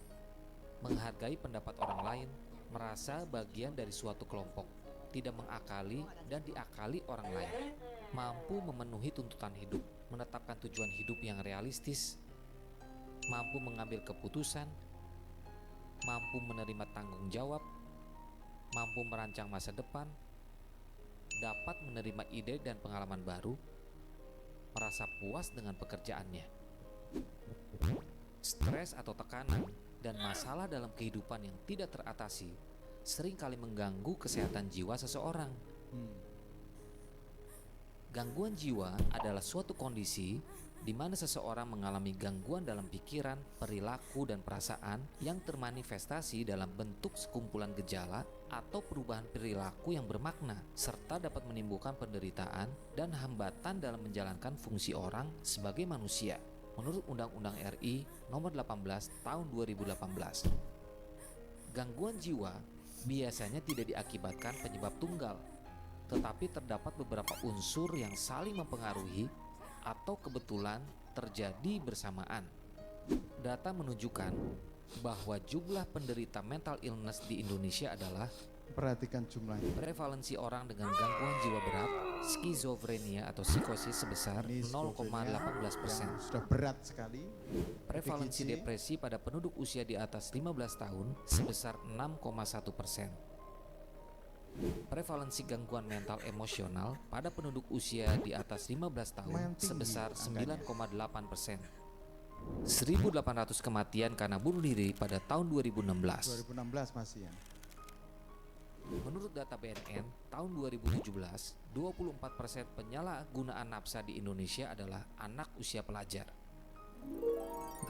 menghargai pendapat orang lain, merasa bagian dari suatu kelompok, tidak mengakali dan diakali orang lain, mampu memenuhi tuntutan hidup, menetapkan tujuan hidup yang realistis, mampu mengambil keputusan, mampu menerima tanggung jawab, mampu merancang masa depan, dapat menerima ide dan pengalaman baru, merasa puas dengan pekerjaannya. Stres atau tekanan dan masalah dalam kehidupan yang tidak teratasi seringkali mengganggu kesehatan jiwa seseorang. Gangguan jiwa adalah suatu kondisi di mana seseorang mengalami gangguan dalam pikiran, perilaku, dan perasaan yang termanifestasi dalam bentuk sekumpulan gejala atau perubahan perilaku yang bermakna, serta dapat menimbulkan penderitaan dan hambatan dalam menjalankan fungsi orang sebagai manusia, menurut Undang-Undang RI Nomor 18 Tahun 2018. Gangguan jiwa biasanya tidak diakibatkan penyebab tunggal, tetapi terdapat beberapa unsur yang saling mempengaruhi atau kebetulan terjadi bersamaan. Data menunjukkan bahwa jumlah penderita mental illness di Indonesia adalah, perhatikan jumlahnya, prevalensi orang dengan gangguan jiwa berat, skizofrenia atau psikosis sebesar 0,18%. Sudah berat sekali. Prevalensi depresi pada penduduk usia di atas 15 tahun sebesar 6,1%. Prevalensi gangguan mental emosional pada penduduk usia di atas 15 tahun sebesar 9,8%. 1.800 kematian karena bunuh diri pada tahun 2016. 2016 masih ya. Menurut data BNN, tahun 2017, 24% penyalahgunaan nafsa di Indonesia adalah anak usia pelajar.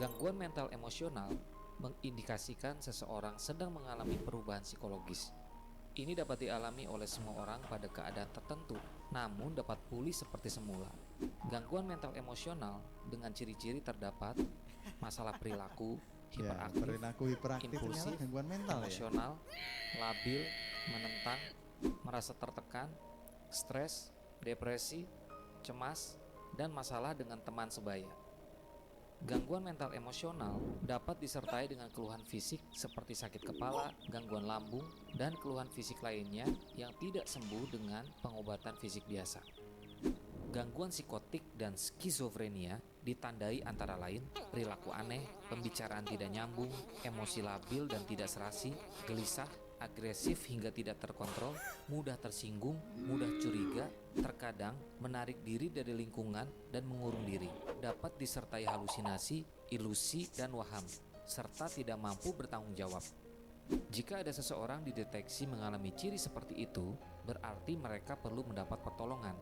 Gangguan mental emosional mengindikasikan seseorang sedang mengalami perubahan psikologis. Ini dapat dialami oleh semua orang pada keadaan tertentu, namun dapat pulih seperti semula. Gangguan mental emosional dengan ciri-ciri terdapat masalah perilaku, hiperaktif, impulsif, gangguan mental, emosional, labil, menentang, merasa tertekan, stres, depresi, cemas, dan masalah dengan teman sebaya. Gangguan mental emosional dapat disertai dengan keluhan fisik seperti sakit kepala, gangguan lambung, dan keluhan fisik lainnya yang tidak sembuh dengan pengobatan fisik biasa. Gangguan psikotik dan skizofrenia ditandai antara lain perilaku aneh, pembicaraan tidak nyambung, emosi labil dan tidak serasi, gelisah, agresif hingga tidak terkontrol, mudah tersinggung, mudah curiga, terkadang menarik diri dari lingkungan dan mengurung diri. Dapat disertai halusinasi, ilusi, dan waham, serta tidak mampu bertanggung jawab. Jika ada seseorang dideteksi mengalami ciri seperti itu, berarti mereka perlu mendapat pertolongan.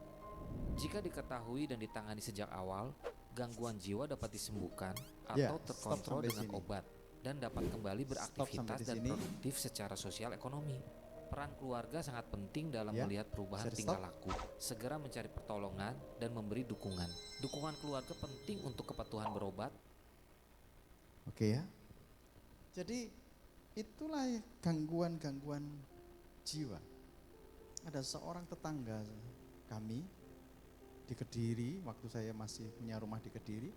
Jika diketahui dan ditangani sejak awal, gangguan jiwa dapat disembuhkan atau terkontrol dengan obat dan dapat kembali beraktivitas dan produktif secara sosial ekonomi. Peran keluarga sangat penting dalam melihat perubahan tingkah laku. Segera mencari pertolongan dan memberi dukungan. Dukungan keluarga penting untuk kepatuhan berobat. Oke ya. Jadi itulah gangguan-gangguan jiwa. Ada seorang tetangga kami di Kediri, waktu saya masih punya rumah di Kediri,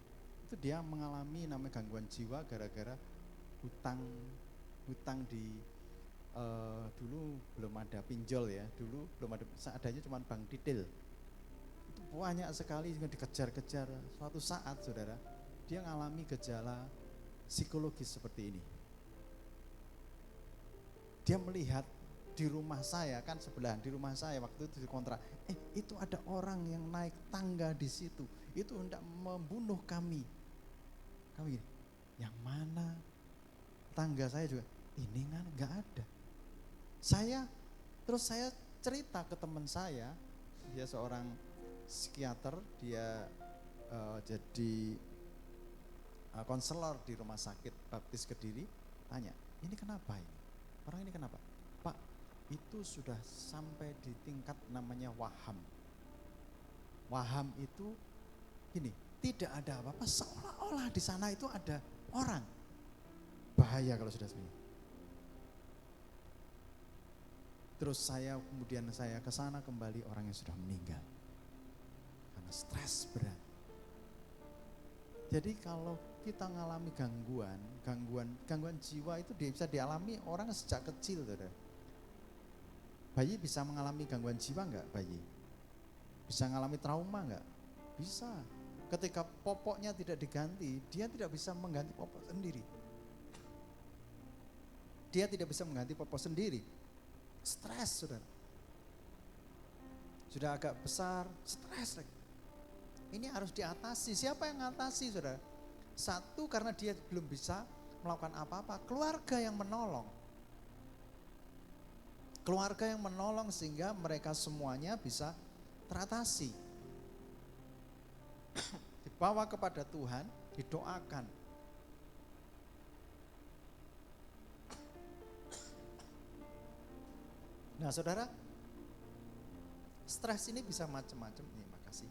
itu dia mengalami namanya gangguan jiwa gara-gara hutang di dulu belum ada pinjol ya, dulu belum ada, seadanya cuma bank detail. Itu banyak sekali dikejar-kejar. Suatu saat saudara, dia mengalami gejala psikologis seperti ini. Dia melihat di rumah saya, kan sebelahan di rumah saya waktu itu dikontrak, itu ada orang yang naik tangga di situ, itu hendak membunuh kami. Kami, yang mana? Tangga saya juga, ini kan nggak ada. Terus saya cerita ke teman saya, dia seorang psikiater, dia jadi konselor di rumah sakit Baptis Kediri. Tanya, ini kenapa ini? Orang ini kenapa? Pak, itu sudah sampai di tingkat namanya waham. Waham itu gini, tidak ada apa-apa, seolah-olah di sana itu ada orang. Bahaya kalau sudah seperti ini. Terus kemudian saya ke sana kembali, orang yang sudah meninggal karena stres berat. Jadi kalau kita mengalami gangguan jiwa itu bisa dialami orang sejak kecil, saudara. Bayi bisa mengalami gangguan jiwa enggak? Bayi bisa mengalami trauma enggak? Bisa. Ketika popoknya tidak diganti, dia tidak bisa mengganti popok sendiri. Dia tidak bisa mengganti popok sendiri. Stres, saudara. Sudah agak besar, stres lagi. Ini harus diatasi. Siapa yang mengatasi, saudara? Satu, karena dia belum bisa melakukan apa-apa. Keluarga yang menolong. Keluarga yang menolong sehingga mereka semuanya bisa teratasi. Dibawa kepada Tuhan, didoakan. Nah, saudara, stres ini bisa macam-macam. Nih, makasih.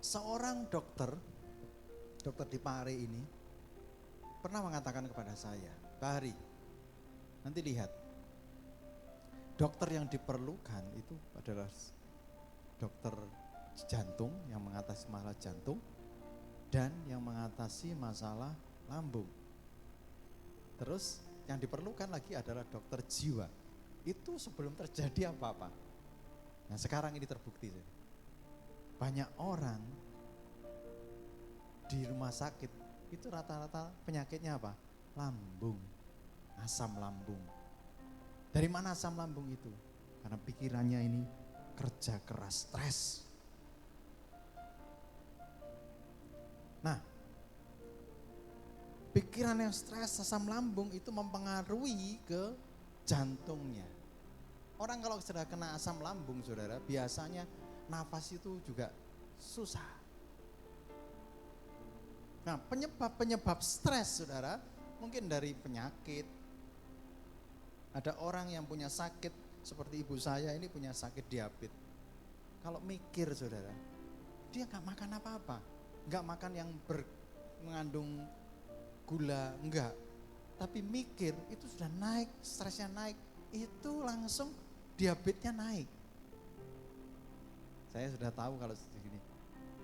Seorang dokter di Pare ini pernah mengatakan kepada saya, Pak Hari, nanti lihat, dokter yang diperlukan itu adalah dokter jantung yang mengatasi masalah jantung dan yang mengatasi masalah lambung. Terus yang diperlukan lagi adalah dokter jiwa. Itu sebelum terjadi apa-apa. Nah, sekarang ini terbukti. Banyak orang di rumah sakit itu rata-rata penyakitnya apa? Lambung, asam lambung. Dari mana asam lambung itu? Karena pikirannya ini kerja keras, stres. Nah, pikiran yang stres, asam lambung itu mempengaruhi ke jantungnya. Orang kalau sudah kena asam lambung, saudara, biasanya nafas itu juga susah. Nah, penyebab stres, saudara, mungkin dari penyakit. Ada orang yang punya sakit, seperti ibu saya ini punya sakit diabetes. Kalau mikir, saudara, dia gak makan apa-apa. Gak makan yang mengandung gula, enggak. Tapi mikir, itu sudah naik, stresnya naik. itu langsung diabetesnya naik. Saya sudah tahu kalau segini,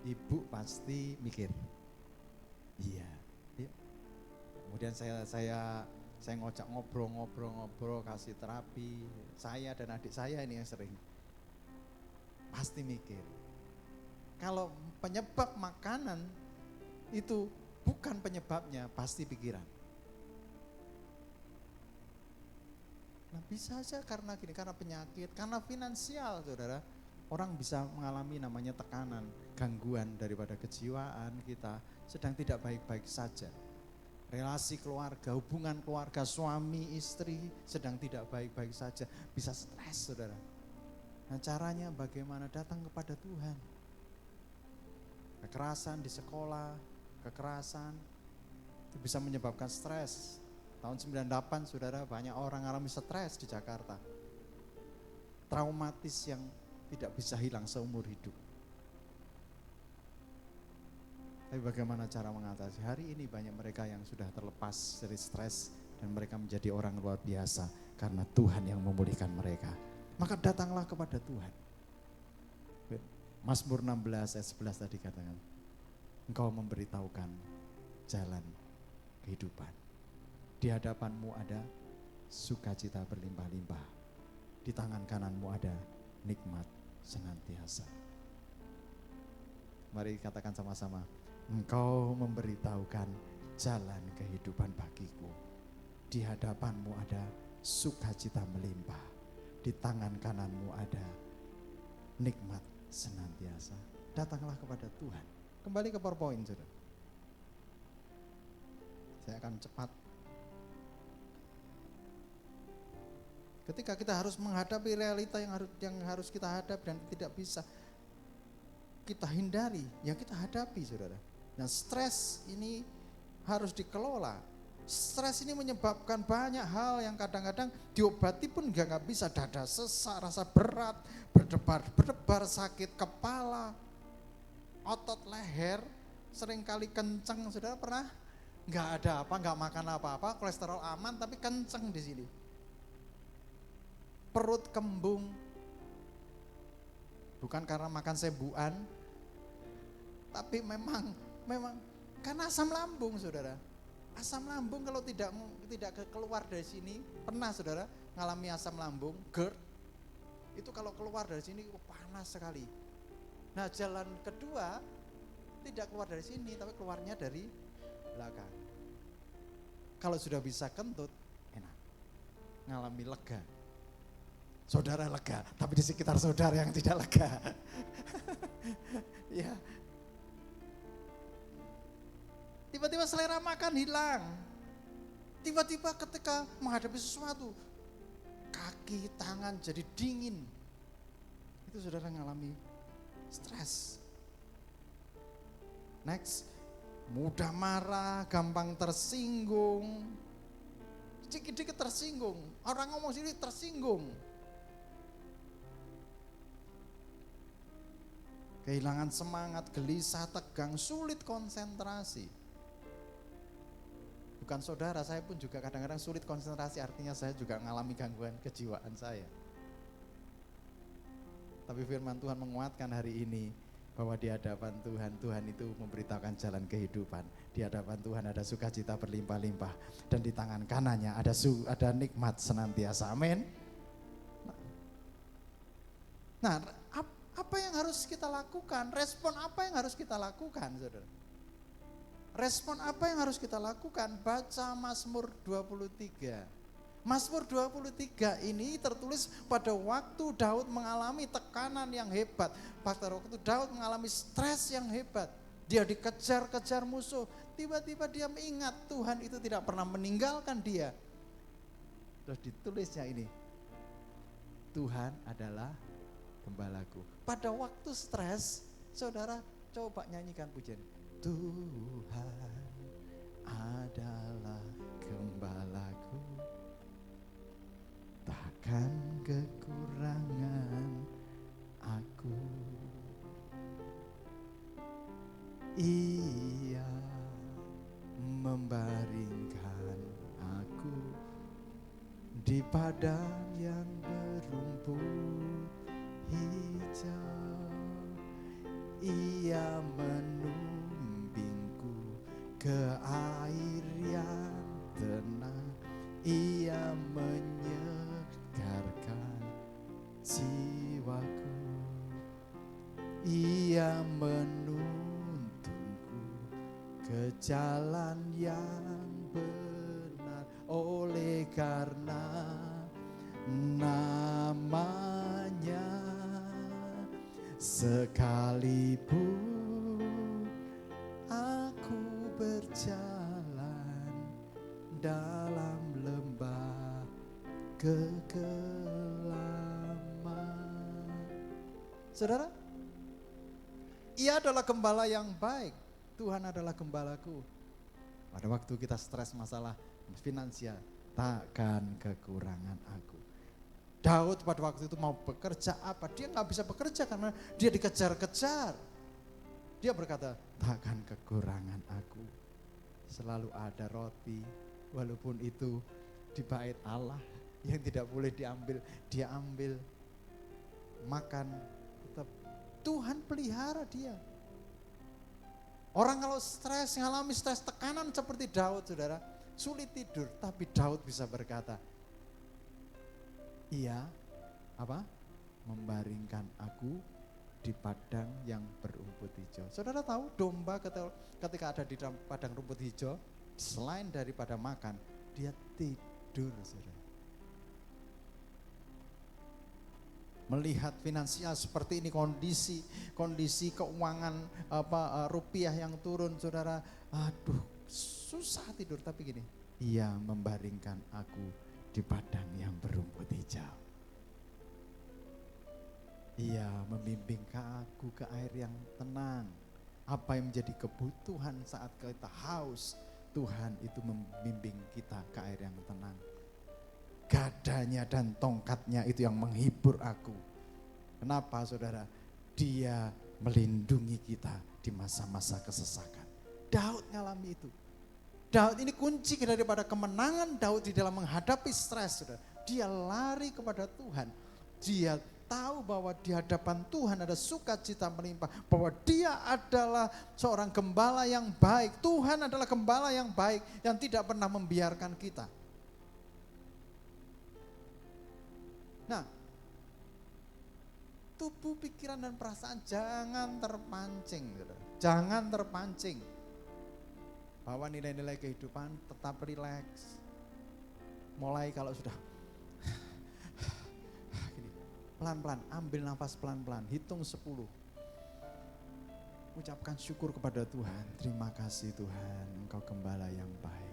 ibu pasti mikir, iya. Kemudian saya ngojak ngobrol, kasih terapi. Saya dan adik saya ini yang sering pasti mikir. Kalau penyebab makanan itu bukan penyebabnya, pasti pikiran. Nah bisa saja karena gini, karena penyakit, karena finansial saudara. Orang bisa mengalami namanya tekanan, gangguan daripada kejiwaan kita sedang tidak baik-baik saja. Relasi keluarga, hubungan keluarga, suami, istri sedang tidak baik-baik saja. Bisa stres saudara. Nah caranya bagaimana? Datang kepada Tuhan. Kekerasan di sekolah, kekerasan itu bisa menyebabkan stres. Tahun 98 saudara, banyak orang alami stres di Jakarta. Traumatis yang tidak bisa hilang seumur hidup. Tapi bagaimana cara mengatasi? Hari ini banyak mereka yang sudah terlepas dari stres dan mereka menjadi orang luar biasa karena Tuhan yang memulihkan mereka. Maka datanglah kepada Tuhan. Mazmur 16 ayat 11 tadi katakan, Engkau memberitahukan jalan kehidupan. Di hadapanmu ada sukacita berlimpah-limpah. Di tangan kananmu ada nikmat senantiasa. Mari katakan sama-sama, Engkau memberitahukan jalan kehidupan bagiku. Di hadapanmu ada sukacita melimpah. Di tangan kananmu ada nikmat senantiasa. Datanglah kepada Tuhan. Kembali ke PowerPoint saudara. Saya akan cepat. Ketika kita harus menghadapi realita yang harus kita hadapi dan tidak bisa kita hindari, yang kita hadapi saudara. Dan stres ini harus dikelola. Stres ini menyebabkan banyak hal yang kadang-kadang diobati pun nggak bisa. Dada sesak, rasa berat, berdebar, sakit kepala, otot leher, seringkali kenceng. Saudara pernah? Nggak ada apa, nggak makan apa-apa, kolesterol aman tapi kenceng di sini. Perut kembung, bukan karena makan sebuan, tapi memang karena asam lambung saudara. Asam lambung kalau tidak keluar dari sini, pernah saudara ngalami asam lambung, GERD, itu kalau keluar dari sini panas sekali. Nah jalan kedua tidak keluar dari sini, tapi keluarnya dari belakang. Kalau sudah bisa kentut, enak, ngalami lega. Saudara lega, tapi di sekitar saudara yang tidak lega. Ya. Tiba-tiba selera makan hilang. Tiba-tiba ketika menghadapi sesuatu, kaki, tangan jadi dingin. Itu saudara mengalami stres. Next, mudah marah, gampang tersinggung. Dikit-dikit tersinggung. Orang ngomong sini tersinggung. Kehilangan semangat, gelisah, tegang, sulit konsentrasi. Bukan saudara, saya pun juga kadang-kadang sulit konsentrasi, artinya saya juga mengalami gangguan kejiwaan saya. Tapi firman Tuhan menguatkan hari ini bahwa di hadapan Tuhan, Tuhan itu memberitahukan jalan kehidupan. Di hadapan Tuhan ada sukacita berlimpah-limpah dan di tangan kanannya ada nikmat senantiasa. Amin. Nah, apa yang harus kita lakukan? Respon apa yang harus kita lakukan, saudara? Respon apa yang harus kita lakukan? Baca Mazmur 23. Mazmur 23 ini tertulis pada waktu Daud mengalami tekanan yang hebat. Pada waktu Daud mengalami stres yang hebat. Dia dikejar-kejar musuh. Tiba-tiba dia mengingat Tuhan itu tidak pernah meninggalkan dia. Terus ditulisnya ini, Tuhan adalah gembalaku. Pada waktu stres, saudara coba nyanyikan pujian. Tuhan adalah gembalaku, takkan kekurangan aku. Ia membaringkan aku di padang yang berumput hijau. Ia menumbingku ke air yang tenang. Ia menyegarkan jiwaku. Ia menuntunku ke jalan yang benar. Oleh karena namanya, sekalipun aku berjalan dalam lembah kegelapan. Saudara, Ia adalah gembala yang baik. Tuhan adalah gembalaku. Pada waktu kita stres masalah finansial, takkan kekurangan aku. Daud pada waktu itu mau bekerja apa? Dia nggak bisa bekerja karena dia dikejar-kejar. Dia berkata, takkan kekurangan aku. Selalu ada roti, walaupun itu di bait Allah yang tidak boleh diambil, dia ambil. Makan, tetap Tuhan pelihara dia. Orang kalau stres, mengalami stres, tekanan seperti Daud, saudara, sulit tidur, tapi Daud bisa berkata, Ia membaringkan aku di padang yang berumput hijau. Saudara tahu domba ketika ada di padang rumput hijau, selain daripada makan, dia tidur, saudara. Melihat finansial seperti ini, kondisi keuangan rupiah yang turun, saudara, aduh susah tidur. Tapi gini, Ia membaringkan aku di padang yang berumput hijau. Ia membimbing aku ke air yang tenang. Apa yang menjadi kebutuhan saat kita haus, Tuhan itu membimbing kita ke air yang tenang. Gadanya dan tongkatnya itu yang menghibur aku. Kenapa, saudara? Dia melindungi kita di masa-masa kesesakan. Daud ngalami itu. Daud ini kunci daripada kemenangan Daud di dalam menghadapi stres, saudara. Dia lari kepada Tuhan. Dia tahu bahwa di hadapan Tuhan ada sukacita melimpah. Bahwa dia adalah seorang gembala yang baik. Tuhan adalah gembala yang baik yang tidak pernah membiarkan kita. Nah, tubuh, pikiran, dan perasaan jangan terpancing. Jangan terpancing. Bahwa nilai-nilai kehidupan tetap rileks. Mulai kalau sudah gini, pelan-pelan, ambil nafas pelan-pelan, hitung 10. Ucapkan syukur kepada Tuhan. Terima kasih Tuhan, Engkau gembala yang baik.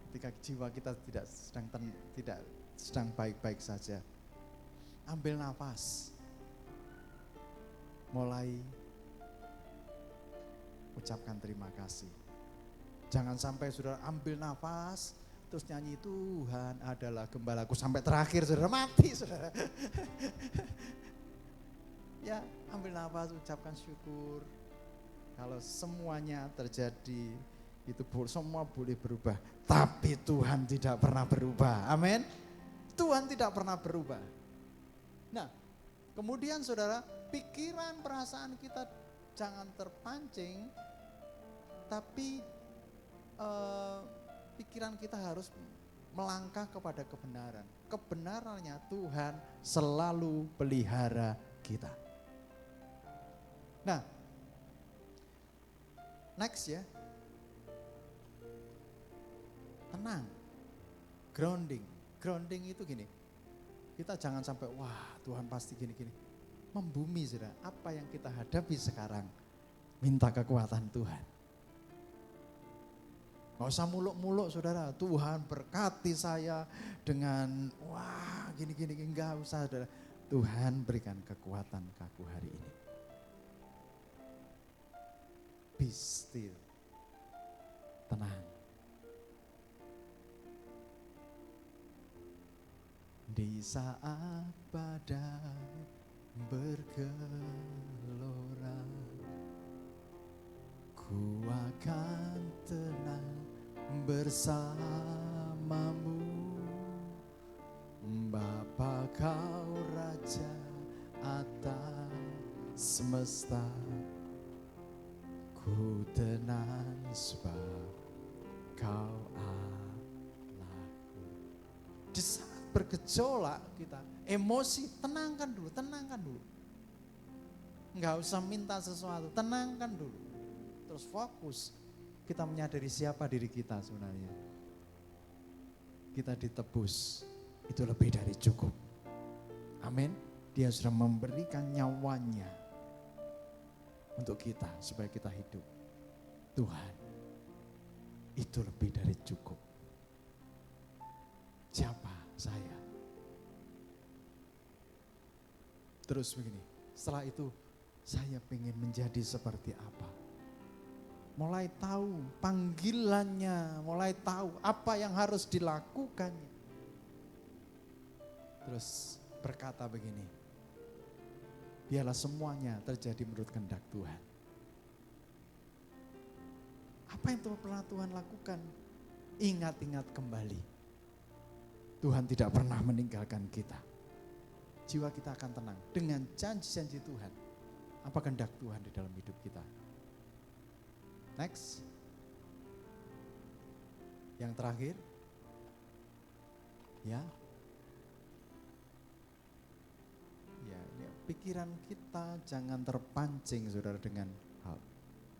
Ketika jiwa kita tidak sedang baik-baik saja, ambil nafas. Mulai ucapkan terima kasih. Jangan sampai saudara ambil nafas terus nyanyi Tuhan adalah gembalaku sampai terakhir, saudara mati, saudara. Ya, ambil nafas, ucapkan syukur. Kalau semuanya terjadi, itu semua boleh berubah, tapi Tuhan tidak pernah berubah. Amin. Tuhan tidak pernah berubah. Nah, kemudian saudara, pikiran perasaan kita jangan terpancing, tapi pikiran kita harus melangkah kepada kebenaran. Kebenarannya Tuhan selalu pelihara kita. Nah, next ya. Tenang. Grounding. Grounding itu gini. Kita jangan sampai wah Tuhan pasti gini-gini. Membumi, saudara. Apa yang kita hadapi sekarang, minta kekuatan Tuhan. Gak usah muluk-muluk, saudara. Tuhan berkati saya dengan wah gini-gini. Enggak usah, saudara. Tuhan berikan kekuatan ke aku hari ini. Be still. Tenang. Di saat badai bergelora, ku akan tenang bersamamu. Kau Raja atas semesta, ku tenang sebab Kau Allahku. Di saat bergejolak kita, emosi, tenangkan dulu. Enggak usah minta sesuatu, tenangkan dulu. Terus fokus, kita menyadari siapa diri kita sebenarnya. Kita ditebus, itu lebih dari cukup. Amin. Dia sudah memberikan nyawanya untuk kita supaya kita hidup. Tuhan, itu lebih dari cukup. Siapa? Saya. Terus begini, setelah itu saya ingin menjadi seperti apa? Mulai tahu panggilannya, mulai tahu apa yang harus dilakukannya. Terus berkata begini, biarlah semuanya terjadi menurut kehendak Tuhan. Apa yang pernah Tuhan lakukan? Ingat-ingat kembali. Tuhan tidak pernah meninggalkan kita. Jiwa kita akan tenang dengan janji-janji Tuhan. Apa kehendak Tuhan di dalam hidup kita? Next. Yang terakhir. Ya. Ya, ini pikiran kita jangan terpancing saudara dengan hal.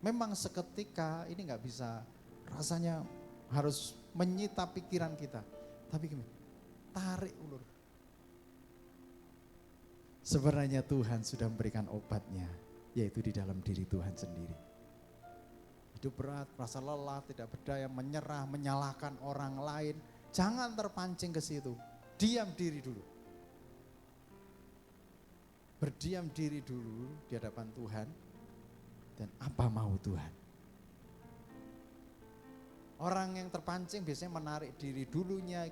Memang seketika ini nggak bisa, rasanya harus menyita pikiran kita. Tapi gimana? Tarik ulur. Sebenarnya Tuhan sudah memberikan obatnya, yaitu di dalam diri Tuhan sendiri. Hidup berat, merasa lelah, tidak berdaya, menyerah, menyalahkan orang lain. Jangan terpancing ke situ. Diam diri dulu. Berdiam diri dulu di hadapan Tuhan. Dan apa mau Tuhan? Orang yang terpancing biasanya menarik diri dulunya,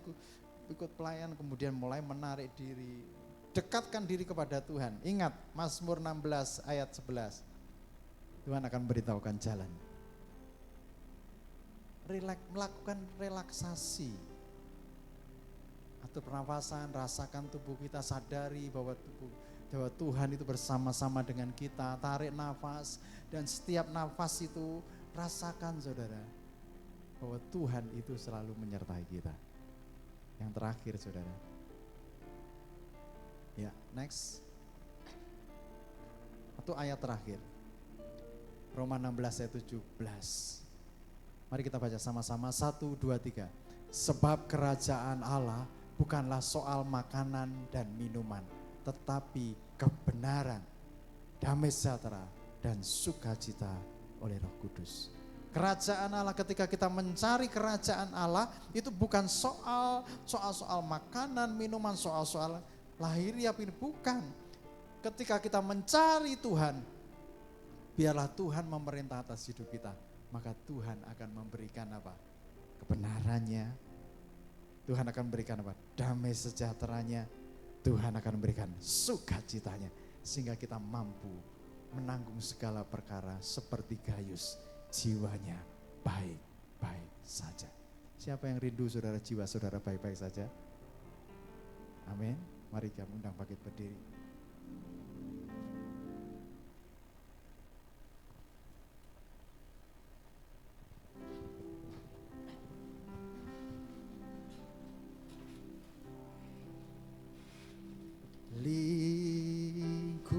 ikut pelayan, kemudian mulai menarik diri. Dekatkan diri kepada Tuhan. Ingat Mazmur 16 ayat 11. Tuhan akan beritahukan jalan. Melakukan relaksasi atau pernafasan, rasakan tubuh kita, sadari bahwa Tuhan itu bersama-sama dengan kita. Tarik nafas dan setiap nafas itu rasakan saudara bahwa Tuhan itu selalu menyertai kita. Yang terakhir saudara. Ya, next. Atau ayat terakhir. Roma 16 ayat 17. Mari kita baca sama-sama, 1, 2, 3. Sebab kerajaan Allah bukanlah soal makanan dan minuman, tetapi kebenaran, damai sejahtera, dan sukacita oleh Roh Kudus. Kerajaan Allah, ketika kita mencari kerajaan Allah, itu bukan soal makanan, minuman, soal lahiriah, bukan. Ketika kita mencari Tuhan, biarlah Tuhan memerintah atas hidup kita. Maka Tuhan akan memberikan apa? Kebenarannya. Tuhan akan memberikan apa? Damai sejahteranya. Tuhan akan memberikan sukacitanya. Sehingga kita mampu menanggung segala perkara seperti Gayus. Jiwanya baik-baik saja. Siapa yang rindu saudara jiwa saudara baik-baik saja? Amin. Mari kami undang bangkit berdiri. Lingkupiku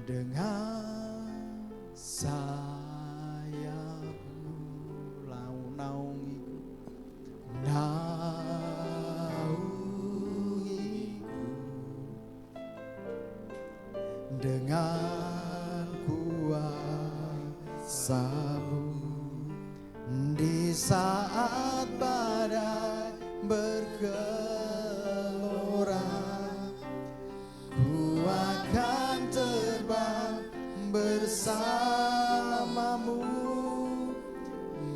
dengan sayapmu, naungiku dengan kuasa-Mu di saat badai bergelora. Ku akan terbang bersamamu,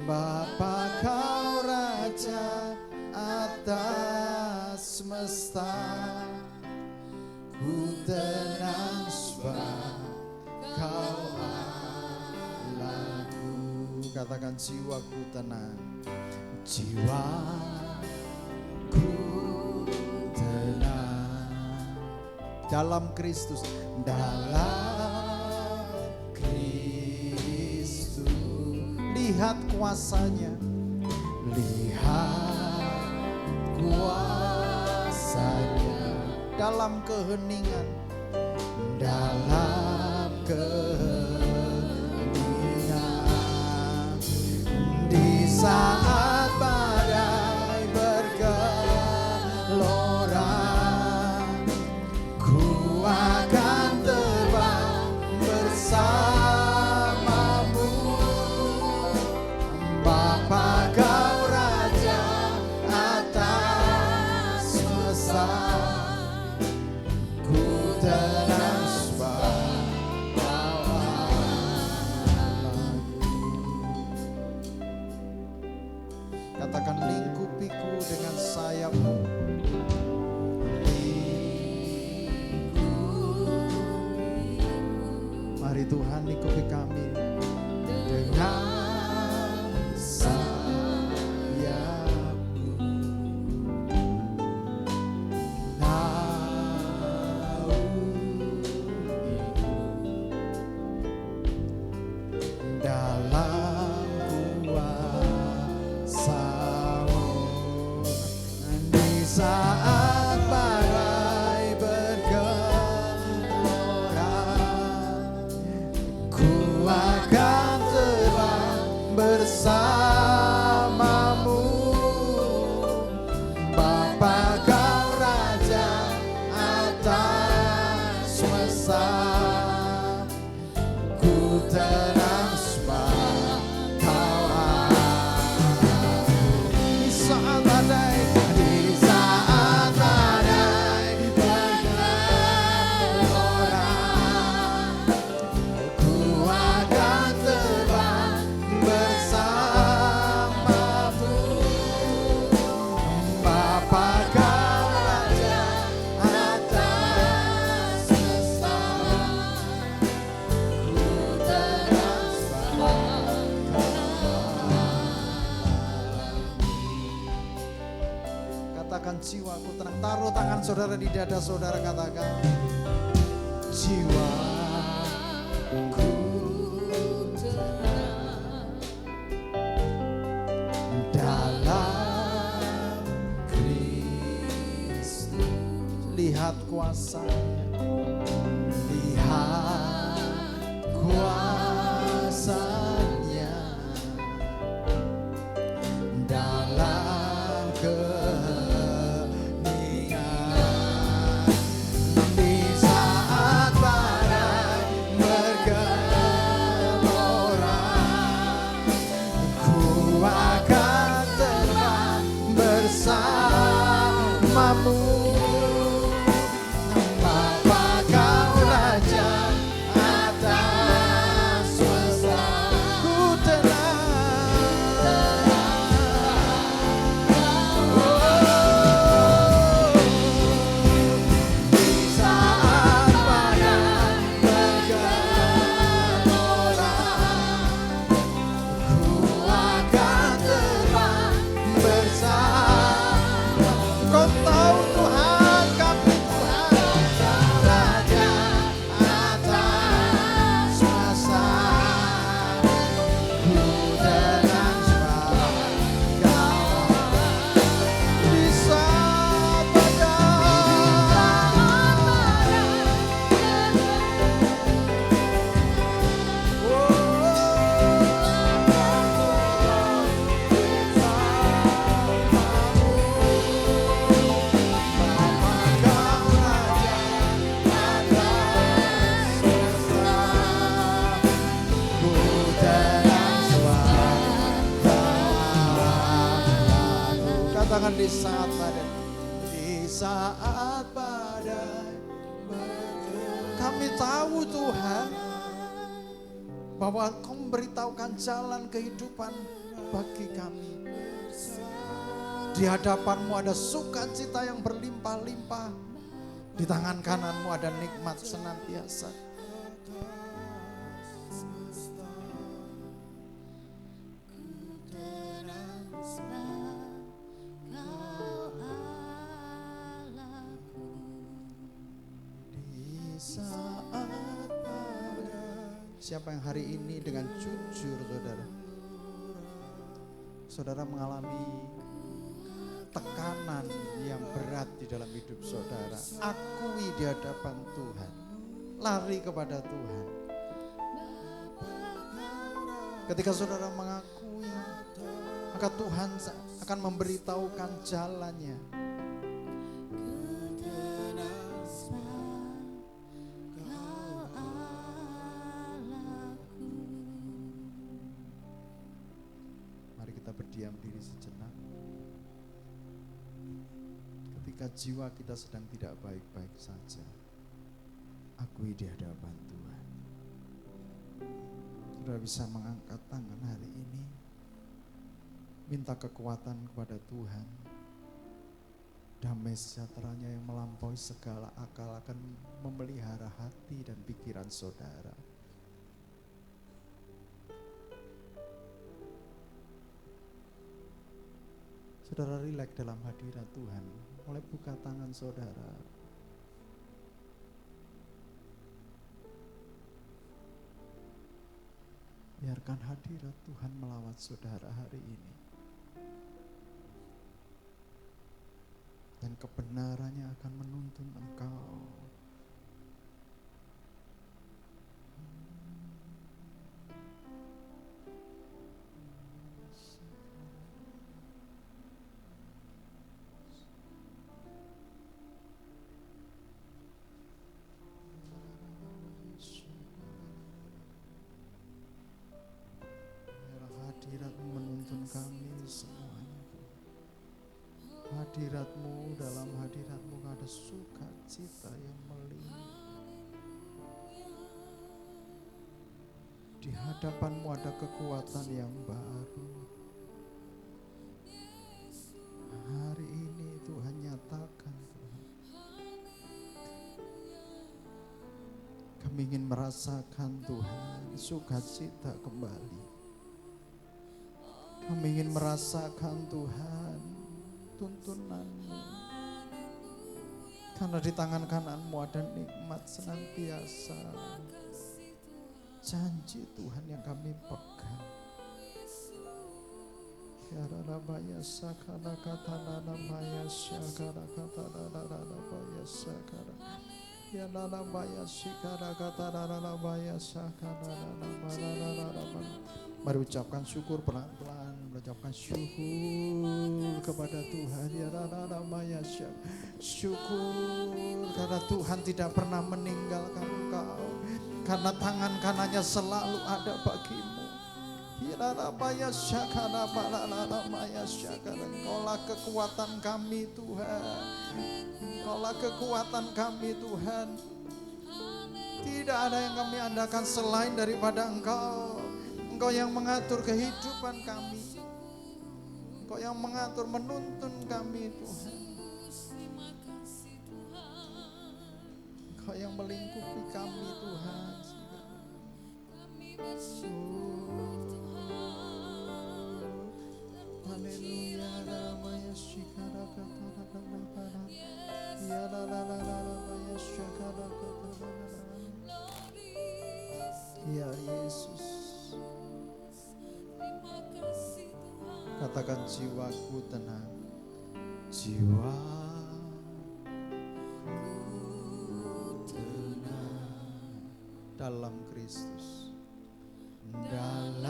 Bapa Kau Raja atas semesta. Ku tenang sebab Kau Allahku. Katakan jiwaku tenang. Jiwaku tenang dalam Kristus, dalam Kristus. Lihat kuasanya, lihat kuasanya dalam keheningan, dalam keheningan. Di saat badai bergelora, ku akan terbang bersamamu. Bapa kau Raja atas semesta, ku tenang sebab kau Allahku. Katakan lingkupiku dengan sayapmu. Mari Tuhan lingkupi kami dengan sayapmu. Dalam kuasa-Mu, di saat badai bergelora, ku akan terbang bersamamu. Bapa kau Raja atas semesta, ku tenang sebab kau Allahku. Di saat badai bergelora, ku akan terbang bersamamu. Bapa kau Raja atas semesta, ku tenang sebab kau Allahku. Katakan jiwaku tenang. Taruh tangan saudara di dada saudara, katakan jiwaku tenang dalam Kristus. Lihat kuasanya, lihat kuasanya dalam keheningan. Di saat badai bergelora, ku akan terbang bersamamu. Bapa kau Raja atas semesta, ku tenang. Di saat badai bergelora, ku akan terbang bersama. Kau tahu Tuhan, kami Tuhan Raja atas semesta, ku tenang sebab kau di saat katakan di saat badai, di saat badai bergelora. Kami tahu Tuhan bahwa Kau memberitahukan jalan kehidupan bagi kami. Di hadapan-Mu ada sukacita yang berlimpah-limpah, di tangan kanan-Mu ada nikmat senantiasa. siapa yang hari ini dengan jujur saudara mengalami tekanan yang berat di dalam hidup saudara, akui di hadapan Tuhan, lari kepada Tuhan. Ketika saudara mengakui, maka Tuhan akan memberitahukan jalannya. Mari kita berdiam diri sejenak. Ketika jiwa kita sedang tidak baik-baik saja, akui di hadapan Tuhan. Saudara bisa mengangkat tangan hari ini, minta kekuatan kepada Tuhan. Damai sejahteranya yang melampaui segala akal akan memelihara hati dan pikiran saudara. Saudara rileks dalam hadirat Tuhan, mulai buka tangan saudara. Biarkan hadirat Tuhan melawat saudara hari ini. Dan kebenarannya akan menuntun engkau. Hadirat-Mu menuntun kami semuanya. Hadirat-Mu, dalam hadirat-Mu ada sukacita yang melimpah. Di hadapan-Mu ada kekuatan yang baru. Hari ini Tuhan nyatakan, Tuhan. Kami ingin merasakan Tuhan sukacita kembali. Kami ingin merasakan Tuhan tuntunan-Mu. Karena di tangan kanan-Mu ada nikmat senantiasa. Janji Tuhan yang kami pegang. Karena baya sakana kata nana baya sakana kata nana baya sakana. Ya nana baya sikana kata nana baya sakana nana. Mari ucapkan syukur pelan-pelan, ucapkan syukur kepada Tuhan. Ya namanya syukur karena Tuhan tidak pernah meninggalkan engkau, karena tangan kanannya selalu ada bagimu. Ya namanya syakana namanya syakana. Engkaulah kekuatan kami Tuhan, Engkaulah kekuatan kami Tuhan. Tidak ada yang kami andalkan selain daripada Engkau. Engkau yang mengatur kehidupan kami. Engkau yang mengatur, menuntun kami Tuhan. Engkau yang melingkupi kami Tuhan. Haleluya, namanya syikara kata ya la la la la namanya syikara kata ya Yesus. Katakan jiwaku tenang, jiwaku tenang dalam Kristus, dalam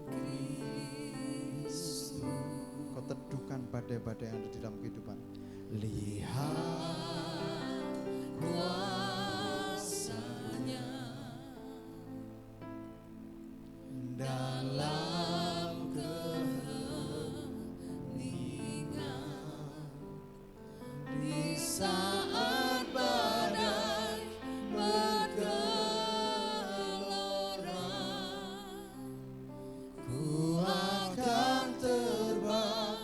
Kristus. Kau teduhkan badai-badai yang ada di dalam kehidupan. Lihat kuasa-Nya dalam saat badai bergelora, ku akan terbang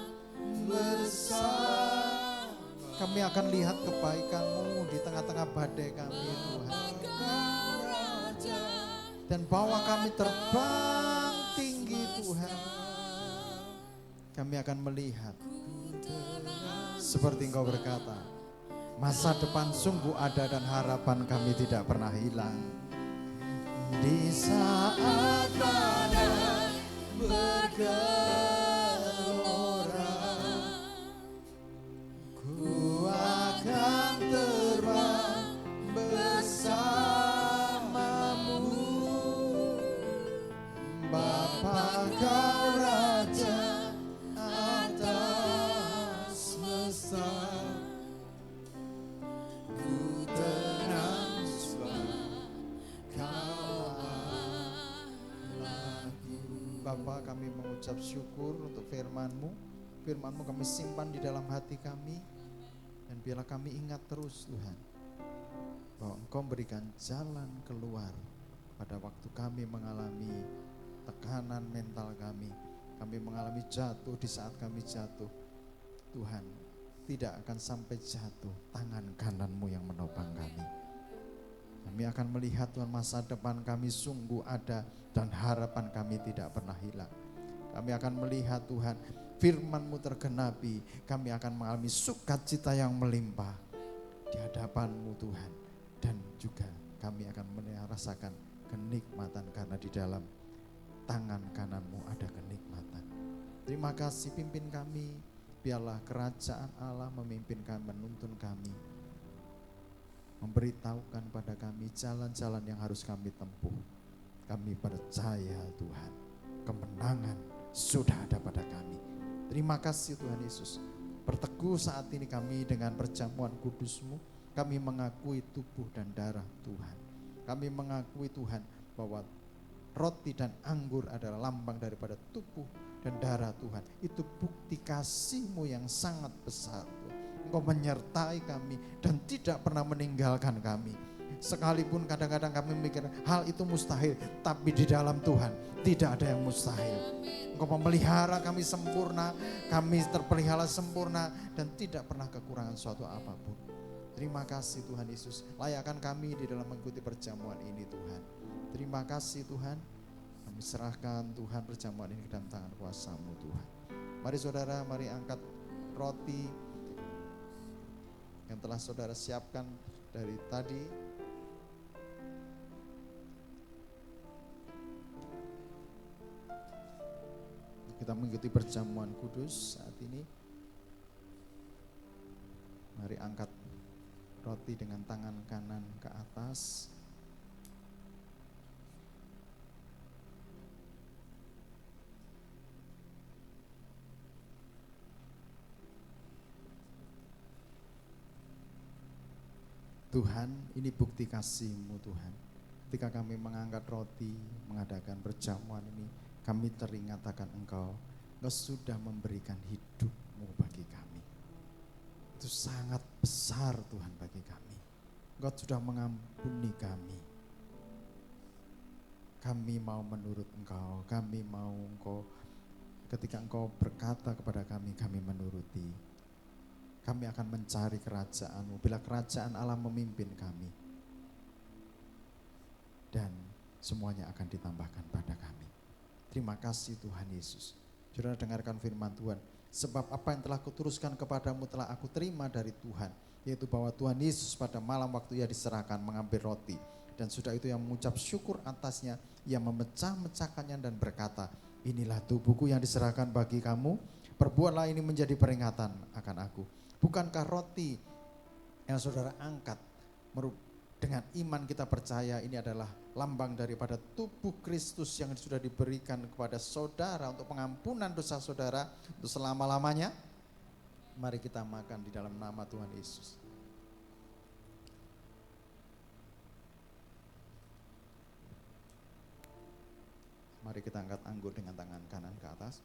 bersama. Kami akan lihat kebaikan-Mu di tengah-tengah badai kami Tuhan, dan bawa kami terbang tinggi Tuhan. Kami akan melihat seperti Engkau berkata, masa depan sungguh ada dan harapan kami tidak pernah hilang. Di saat badai bergelora, ku akan terbang bersamamu. Bapa kau Raja atas semesta, ku tenang sebab kau Allahku. Bapa, kami mengucap syukur untuk firman-Mu. Firman-Mu kami simpan di dalam hati kami, dan biarlah kami ingat terus Tuhan, bahwa Engkau berikan jalan keluar pada waktu kami mengalami tekanan mental kami mengalami jatuh. Di saat kami jatuh, Tuhan, tidak akan sampai jatuh, tangan kanan-Mu yang menopang kami. Kami akan melihat Tuhan, masa depan kami sungguh ada dan harapan kami tidak pernah hilang. Kami akan melihat Tuhan, firman-Mu tergenapi, kami akan mengalami sukacita yang melimpah di hadapan-Mu Tuhan. Dan juga kami akan merasakan kenikmatan, karena di dalam tangan kanan-Mu ada kenikmatan. Terima kasih, pimpin kami, biarlah kerajaan Allah memimpin kami, menuntun kami, memberitahukan pada kami jalan-jalan yang harus kami tempuh. Kami percaya Tuhan, kemenangan sudah ada pada kami. Terima kasih Tuhan Yesus. Perteguh saat ini kami dengan perjamuan kudus-Mu, kami mengakui tubuh dan darah Tuhan. Kami mengakui Tuhan bahwa roti dan anggur adalah lambang daripada tubuh dan darah Tuhan. Itu bukti kasih-Mu yang sangat besar Tuhan. Engkau menyertai kami dan tidak pernah meninggalkan kami. Sekalipun kadang-kadang kami mikir hal itu mustahil, tapi di dalam Tuhan tidak ada yang mustahil. Engkau memelihara kami sempurna, kami terpelihara sempurna, dan tidak pernah kekurangan suatu apapun. Terima kasih Tuhan Yesus, layakkan kami di dalam mengikuti perjamuan ini Tuhan. Terima kasih Tuhan, kami serahkan Tuhan perjamuan ini ke dalam tangan kuasa-Mu Tuhan. Mari saudara, mari angkat roti yang telah saudara siapkan dari tadi. Kita mengikuti perjamuan kudus saat ini. Mari angkat roti dengan tangan kanan ke atas. Tuhan, ini bukti kasih-Mu Tuhan. Ketika kami mengangkat roti, mengadakan perjamuan ini, kami teringat akan Engkau sudah memberikan hidup-Mu bagi kami. Itu sangat besar Tuhan bagi kami. Engkau sudah mengampuni kami. Kami mau menurut Engkau, kami mau Engkau, ketika Engkau berkata kepada kami, kami menuruti. Kami akan mencari kerajaan-Mu, bila kerajaan Allah memimpin kami. Dan semuanya akan ditambahkan pada kami. Terima kasih Tuhan Yesus. Saudara dengarkan firman Tuhan. Sebab apa yang telah kuteruskan kepadamu telah aku terima dari Tuhan. Yaitu bahwa Tuhan Yesus pada malam waktu Ia diserahkan mengambil roti. Dan sudah itu Ia mengucap syukur atasnya. Ia memecah-mecahkannya dan berkata, inilah tubuhku yang diserahkan bagi kamu. Perbuatlah ini menjadi peringatan akan aku. Bukankah roti yang saudara angkat dengan iman kita percaya ini adalah lambang daripada tubuh Kristus yang sudah diberikan kepada saudara untuk pengampunan dosa saudara untuk selama-lamanya? Mari kita makan di dalam nama Tuhan Yesus. Mari kita angkat anggur dengan tangan kanan ke atas.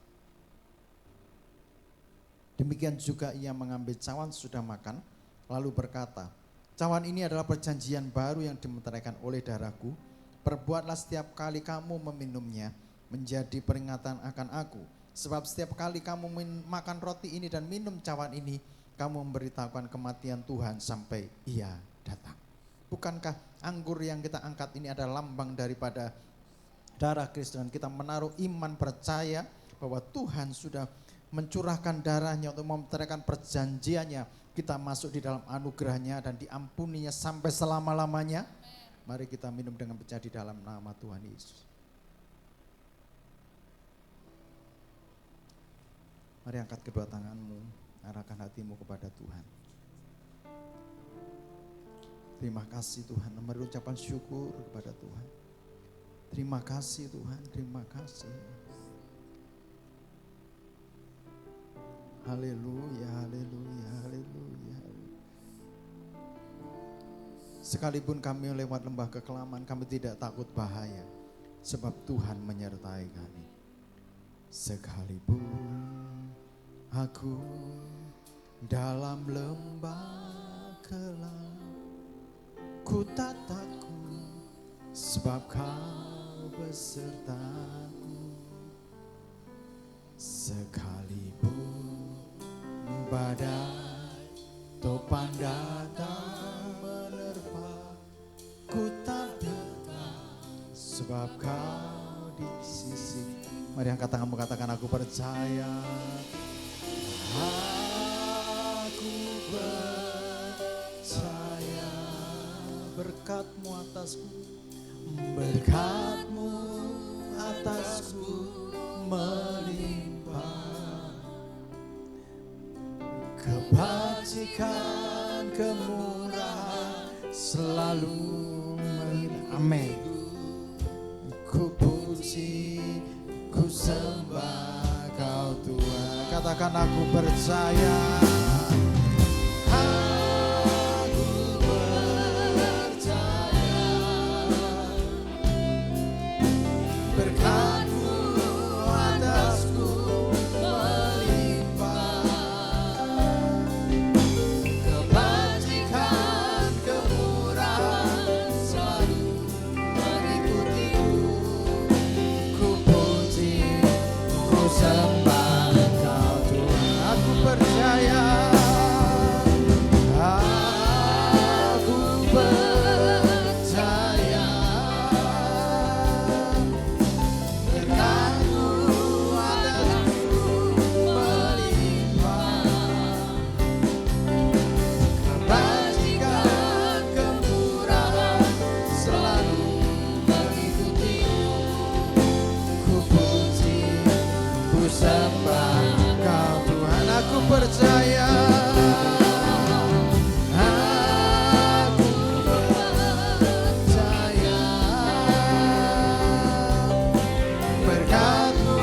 Demikian juga Ia mengambil cawan sudah makan, lalu berkata, cawan ini adalah perjanjian baru yang dimeteraikan oleh darahku. Perbuatlah setiap kali kamu meminumnya, menjadi peringatan akan aku. Sebab setiap kali kamu makan roti ini dan minum cawan ini, kamu memberitahukan kematian Tuhan sampai Ia datang. Bukankah anggur yang kita angkat ini adalah lambang daripada darah Kristus, dan kita menaruh iman percaya bahwa Tuhan sudah mencurahkan darahnya untuk memeteraikan perjanjiannya. Kita masuk di dalam anugerahnya dan diampuninya sampai selama-lamanya. Mari kita minum dengan pecah di dalam nama Tuhan Yesus. Mari angkat kedua tanganmu, arahkan hatimu kepada Tuhan. Terima kasih Tuhan, mari ucapan syukur kepada Tuhan. Terima kasih Tuhan, terima kasih. Haleluya, haleluya, haleluya. Sekalipun kami lewat lembah kekelaman, kami tidak takut bahaya, sebab Tuhan menyertai kami. Sekalipun aku dalam lembah kelam, ku tak takut, sebab Kau besertaku. Sekalipun badai topan datang menerpa, ku tak takut, sebab Kau di sisi. Mari angkat tanganmu, katakan aku percaya. Aku percaya berkat-Mu atasku, berkat-Mu atasku melimpah. Kebajikan, kemurahan selalu melimpah. Amin. Ku puji, ku sembah Kau Tuhan. Katakan aku percaya. Aku percaya berkat-Mu atasku melimpah. Kebajikan, kemurahan selalu mengikutiku. Ku puji, ku sembah Kau Tuhan. Aku percaya. Aku percaya berkat-Mu atasku melimpah. Kebajikan, kemurahan selalu mengikutiku. Ku puji, ku sembah Kau Tuhan. Aku percaya. Aku percaya berkat-Mu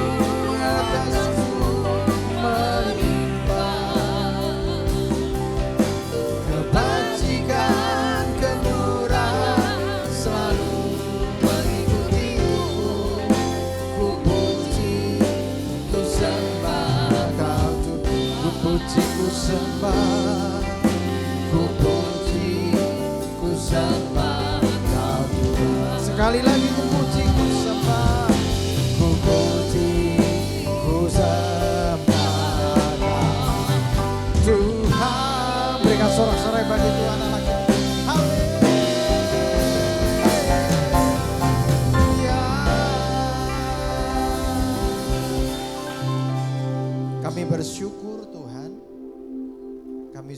atasku melimpah. Kebajikan, kemurahan selalu mengikutiku. Ku puji, ku sembah Kau Tuhan. Ku puji, ku sembah. Ku puji, ku sembah Kau Tuhan. Sekali lagi ku puji, ku sembah. Ku puji, ku sembah Kau Tuhan. Berikan sorak-sorai bagi Tuhan anak kita. Haleluya. Kami bersyukur Tuhan, kami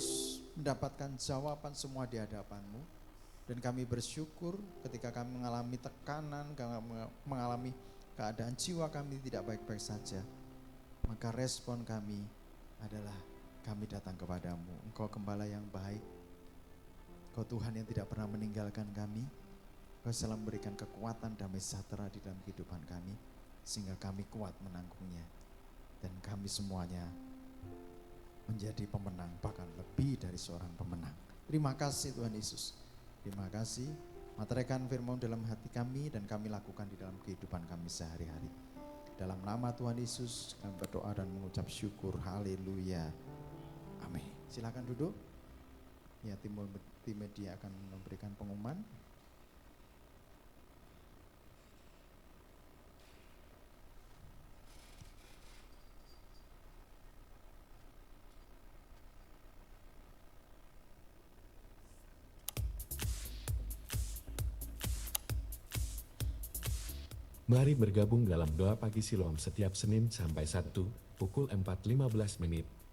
mendapatkan jawaban semua di hadapan-Mu. Dan kami bersyukur ketika kami mengalami tekanan, kami mengalami keadaan jiwa kami tidak baik-baik saja, maka respon kami adalah kami datang kepadamu. Engkau gembala yang baik, Kau Tuhan yang tidak pernah meninggalkan kami. Kau selalu memberikan kekuatan, damai sejahtera di dalam kehidupan kami, sehingga kami kuat menanggungnya. Dan kami semuanya menjadi pemenang, bahkan lebih dari seorang pemenang. Terima kasih Tuhan Yesus. Terima kasih. Materaikan firman dalam hati kami dan kami lakukan di dalam kehidupan kami sehari-hari. Dalam nama Tuhan Yesus kami berdoa dan mengucap syukur. Haleluya. Amin. Silakan duduk. Ya, tim media akan memberikan pengumuman. Mari bergabung dalam doa pagi Siloam setiap Senin sampai Sabtu, pukul 4.15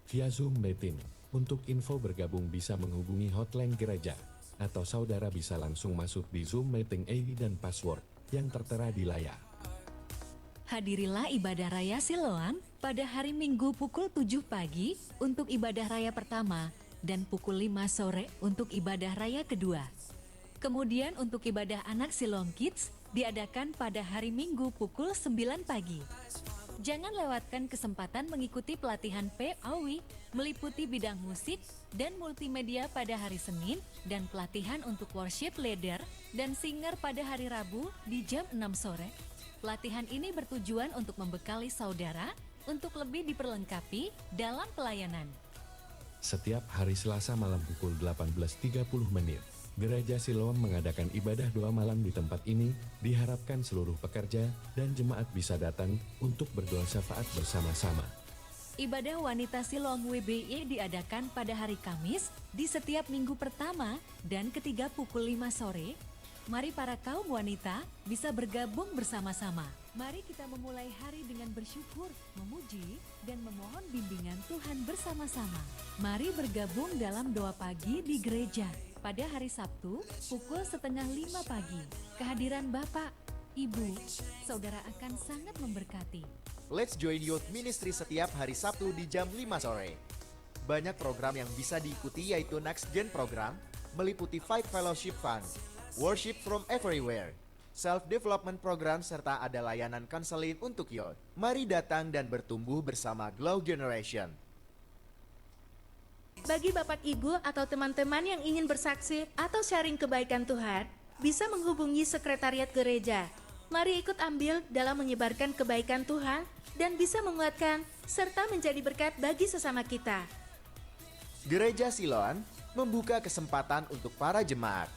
via Zoom Meeting. Untuk info bergabung bisa menghubungi hotline gereja atau saudara bisa langsung masuk di Zoom Meeting ID dan password yang tertera di layar. Hadirilah ibadah raya Siloam pada hari Minggu pukul 7 pagi untuk ibadah raya pertama dan pukul 5 sore untuk ibadah raya kedua. Kemudian untuk ibadah anak Siloam Kids diadakan pada hari Minggu pukul 9 pagi. Jangan lewatkan kesempatan mengikuti pelatihan PAW meliputi bidang musik dan multimedia pada hari Senin dan pelatihan untuk worship leader dan singer pada hari Rabu di jam 6 sore. Pelatihan ini bertujuan untuk membekali saudara untuk lebih diperlengkapi dalam pelayanan. Setiap hari Selasa malam pukul 18.30 menit, Gereja Siloam mengadakan ibadah doa malam di tempat ini. Diharapkan seluruh pekerja dan jemaat bisa datang untuk berdoa syafaat bersama-sama. Ibadah wanita Siloam WBY diadakan pada hari Kamis di setiap minggu pertama dan ketiga pukul 5 sore. Mari para kaum wanita bisa bergabung bersama-sama. Mari kita memulai hari dengan bersyukur, memuji, dan memohon bimbingan Tuhan bersama-sama. Mari bergabung dalam doa pagi di gereja pada hari Sabtu pukul 4:30 pagi. Kehadiran Bapak, Ibu, Saudara akan sangat memberkati. Let's join Youth Ministry setiap hari Sabtu di jam 5 sore. Banyak program yang bisa diikuti yaitu Next Gen program, meliputi Fight Fellowship Fund, Worship from Everywhere, Self-Development Program, serta ada layanan konseling untuk youth. Mari datang dan bertumbuh bersama Glow Generation. Bagi Bapak Ibu atau teman-teman yang ingin bersaksi atau sharing kebaikan Tuhan, bisa menghubungi Sekretariat Gereja. Mari ikut ambil dalam menyebarkan kebaikan Tuhan dan bisa menguatkan serta menjadi berkat bagi sesama kita. Gereja Siloam membuka kesempatan untuk para jemaat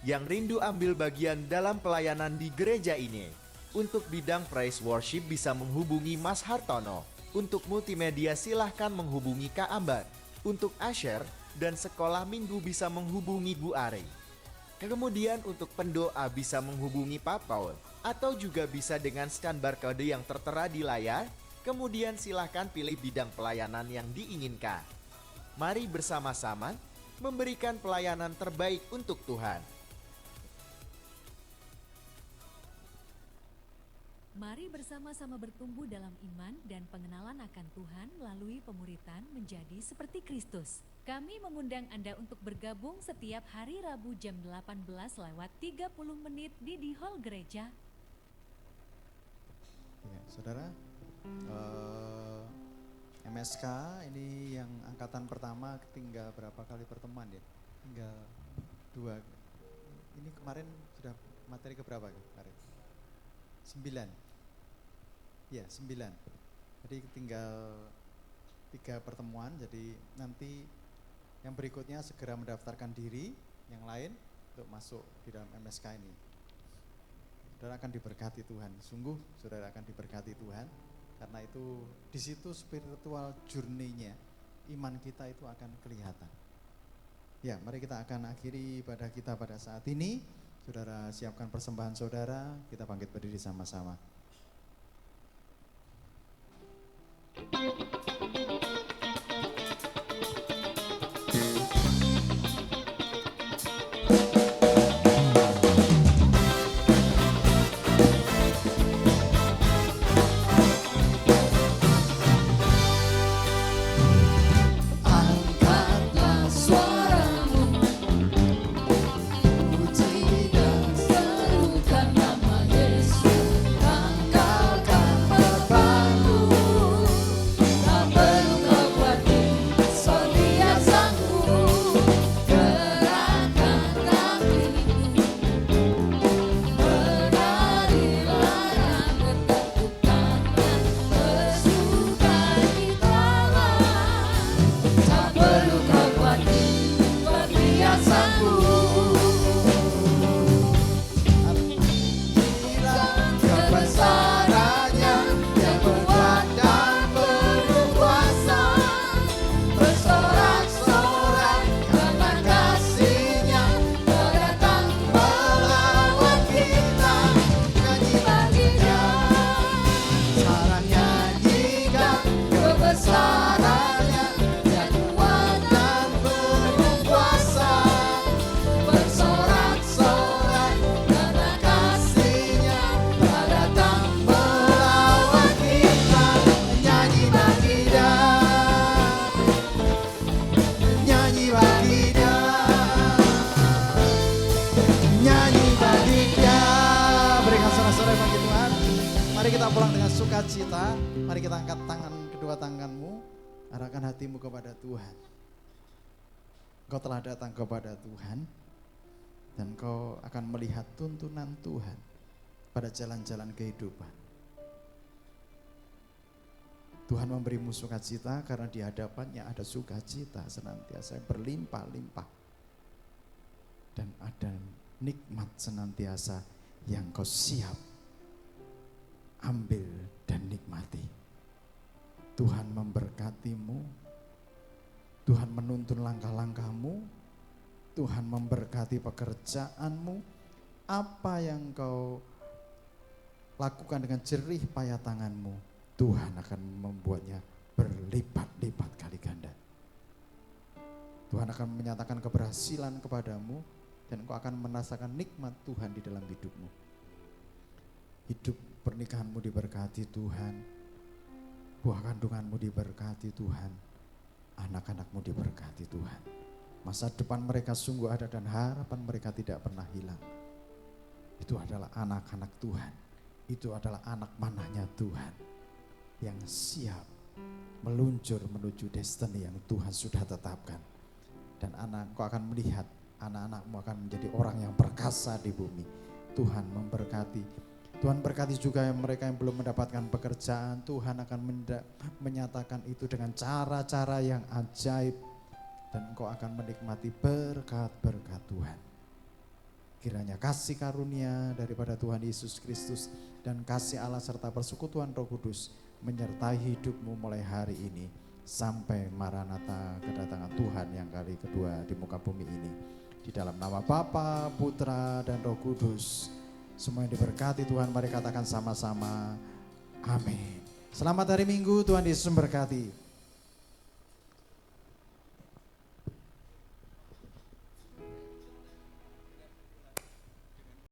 yang rindu ambil bagian dalam pelayanan di gereja ini. Untuk bidang praise worship bisa menghubungi Mas Hartono. Untuk multimedia silahkan menghubungi Kak Ambar. Untuk Asher dan sekolah minggu bisa menghubungi Bu Ari. Kemudian untuk pendoa bisa menghubungi Pak Paul. Atau juga bisa dengan scan barcode yang tertera di layar. Kemudian silahkan pilih bidang pelayanan yang diinginkan. Mari bersama-sama memberikan pelayanan terbaik untuk Tuhan. Mari bersama-sama bertumbuh dalam iman dan pengenalan akan Tuhan melalui pemuritan menjadi seperti Kristus. Kami mengundang Anda untuk bergabung setiap hari Rabu jam 18:30 di Hall Gereja. Ya, saudara, MSK ini yang angkatan pertama tinggal berapa kali pertemuan ya? Tinggal 2. Ini kemarin sudah materi keberapa kemarin? 9. Ya, 9. Jadi tinggal 3 pertemuan, jadi nanti yang berikutnya segera mendaftarkan diri yang lain untuk masuk di dalam MSK ini. Saudara akan diberkati Tuhan, sungguh saudara akan diberkati Tuhan, karena itu di situ spiritual journey-nya, iman kita itu akan kelihatan. Ya, mari kita akan akhiri ibadah kita pada saat ini. Saudara siapkan persembahan saudara, kita bangkit berdiri sama-sama. Yesus, angkat Mari kita pulang dengan sukacita. Mari kita angkat kedua tanganmu, arahkan hatimu kepada Tuhan. Kau telah datang kepada Tuhan dan kau akan melihat tuntunan Tuhan pada jalan-jalan kehidupan. Tuhan memberimu sukacita karena di hadapannya ada sukacita senantiasa berlimpah-limpah. Dan ada nikmat senantiasa yang kau siap ambil dan nikmati. Tuhan memberkatimu, Tuhan menuntun langkah-langkahmu, Tuhan memberkati pekerjaanmu. Apa yang kau lakukan dengan jerih payah tanganmu, Tuhan akan membuatnya berlipat-lipat kali ganda. Tuhan akan menyatakan keberhasilan kepadamu dan kau akan merasakan nikmat Tuhan di dalam hidupmu. Hidup pernikahanmu diberkati Tuhan, buah kandunganmu diberkati Tuhan, anak-anakmu diberkati Tuhan. Masa depan mereka sungguh ada dan harapan mereka tidak pernah hilang. Itu adalah anak-anak Tuhan, itu adalah anak manahnya Tuhan yang siap meluncur menuju destiny yang Tuhan sudah tetapkan. Dan anakku akan melihat anak-anakmu akan menjadi orang yang perkasa di bumi. Tuhan memberkati. Tuhan berkati juga mereka yang belum mendapatkan pekerjaan. Tuhan akan menyatakan itu dengan cara-cara yang ajaib. Dan engkau akan menikmati berkat-berkat Tuhan. Kiranya kasih karunia daripada Tuhan Yesus Kristus dan kasih Allah serta persekutuan Roh Kudus menyertai hidupmu mulai hari ini sampai Maranatha kedatangan Tuhan yang kali kedua di muka bumi ini. Di dalam nama Bapa, Putra, dan Roh Kudus. Semua yang diberkati Tuhan, mari katakan sama-sama. Amin. Selamat hari Minggu, Tuhan Yesus memberkati.